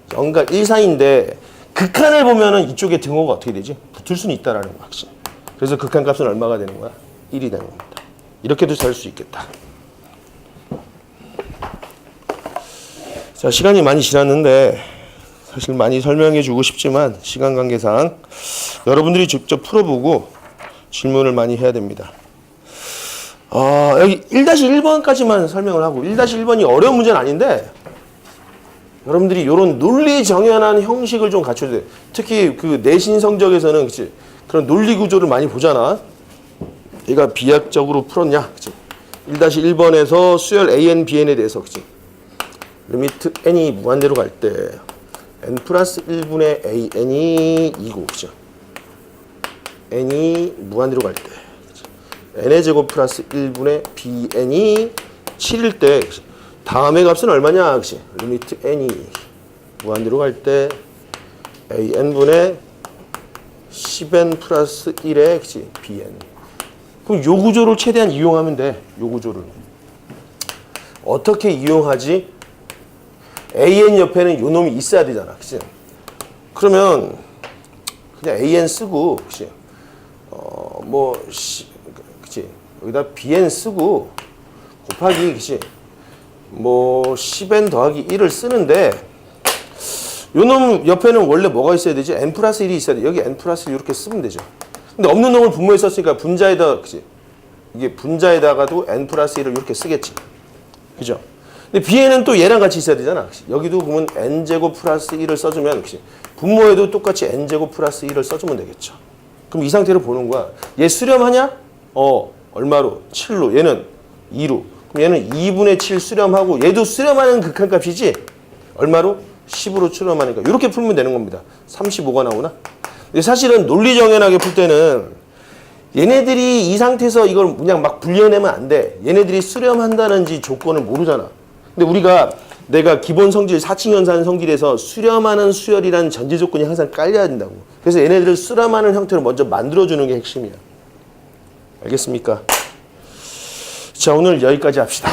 0과 1 사이인데 극한을 보면은 이쪽에 등호가 어떻게 되지? 붙을 수는 있다라는 거 확실. 그래서 극한 값은 얼마가 되는 거야? 1이 되는 겁니다. 이렇게도 잘 수 있겠다. 자, 시간이 많이 지났는데 사실 많이 설명해 주고 싶지만 시간 관계상 여러분들이 직접 풀어보고 질문을 많이 해야 됩니다. 여기 1-1번까지만 설명을 하고 1-1번이 어려운 문제는 아닌데 여러분들이 이런 논리 정연한 형식을 좀 갖춰야 돼. 특히 그 내신 성적에서는 그치? 그런 논리 구조를 많이 보잖아. 얘가 비약적으로 풀었냐? 그치? 1-1번에서 수열 AN, BN에 대해서 그치? 리미트 n이 무한대로 갈 때 n 플러스 1분의 an이 2고 그죠? n이 무한대로 갈 때 n의 제곱 플러스 1분의 bn이 7일 때 다음의 값은 얼마냐? 그치? 리미트 n이 무한대로 갈 때 an분의 10n 플러스 1의 그치? bn. 그럼 요 구조를 최대한 이용하면 돼. 요 구조를. 어떻게 이용하지? an 옆에는 요 놈이 있어야 되잖아. 그치? 그러면 그냥 an 쓰고 그치? 그치? 여기다 bn 쓰고 곱하기 그치? 10n 더하기 1을 쓰는데 요 놈 옆에는 원래 뭐가 있어야 되지? n 플러스 1이 있어야 돼. 여기 n 플러스 1 이렇게 쓰면 되죠. 근데 없는 놈을 분모에 썼으니까 분자에다 그치? 이게 분자에다가도 n 플러스 1을 이렇게 쓰겠지. 그죠? 근데 bn은 또 얘랑 같이 있어야 되잖아. 그치? 여기도 그러면 n제곱 플러스 1을 써주면 그치? 분모에도 똑같이 n제곱 플러스 1을 써주면 되겠죠. 그럼 이 상태로 보는 거야. 얘 수렴하냐? 얼마로? 7로. 얘는 2로. 그럼 얘는 2분의 7 수렴하고 얘도 수렴하는 극한값이지? 얼마로? 10으로 수렴하니까. 이렇게 풀면 되는 겁니다. 35가 나오나? 근데 사실은 논리정연하게 풀 때는 얘네들이 이 상태에서 이걸 그냥 막 분리해내면 안 돼. 얘네들이 수렴한다는지 조건을 모르잖아. 근데 우리가 내가 기본 성질 4층 연산 성질에서 수렴하는 수열이라는 전제 조건이 항상 깔려야 된다고. 그래서 얘네들을 수렴하는 형태로 먼저 만들어주는 게 핵심이야. 알겠습니까? 자, 오늘 여기까지 합시다.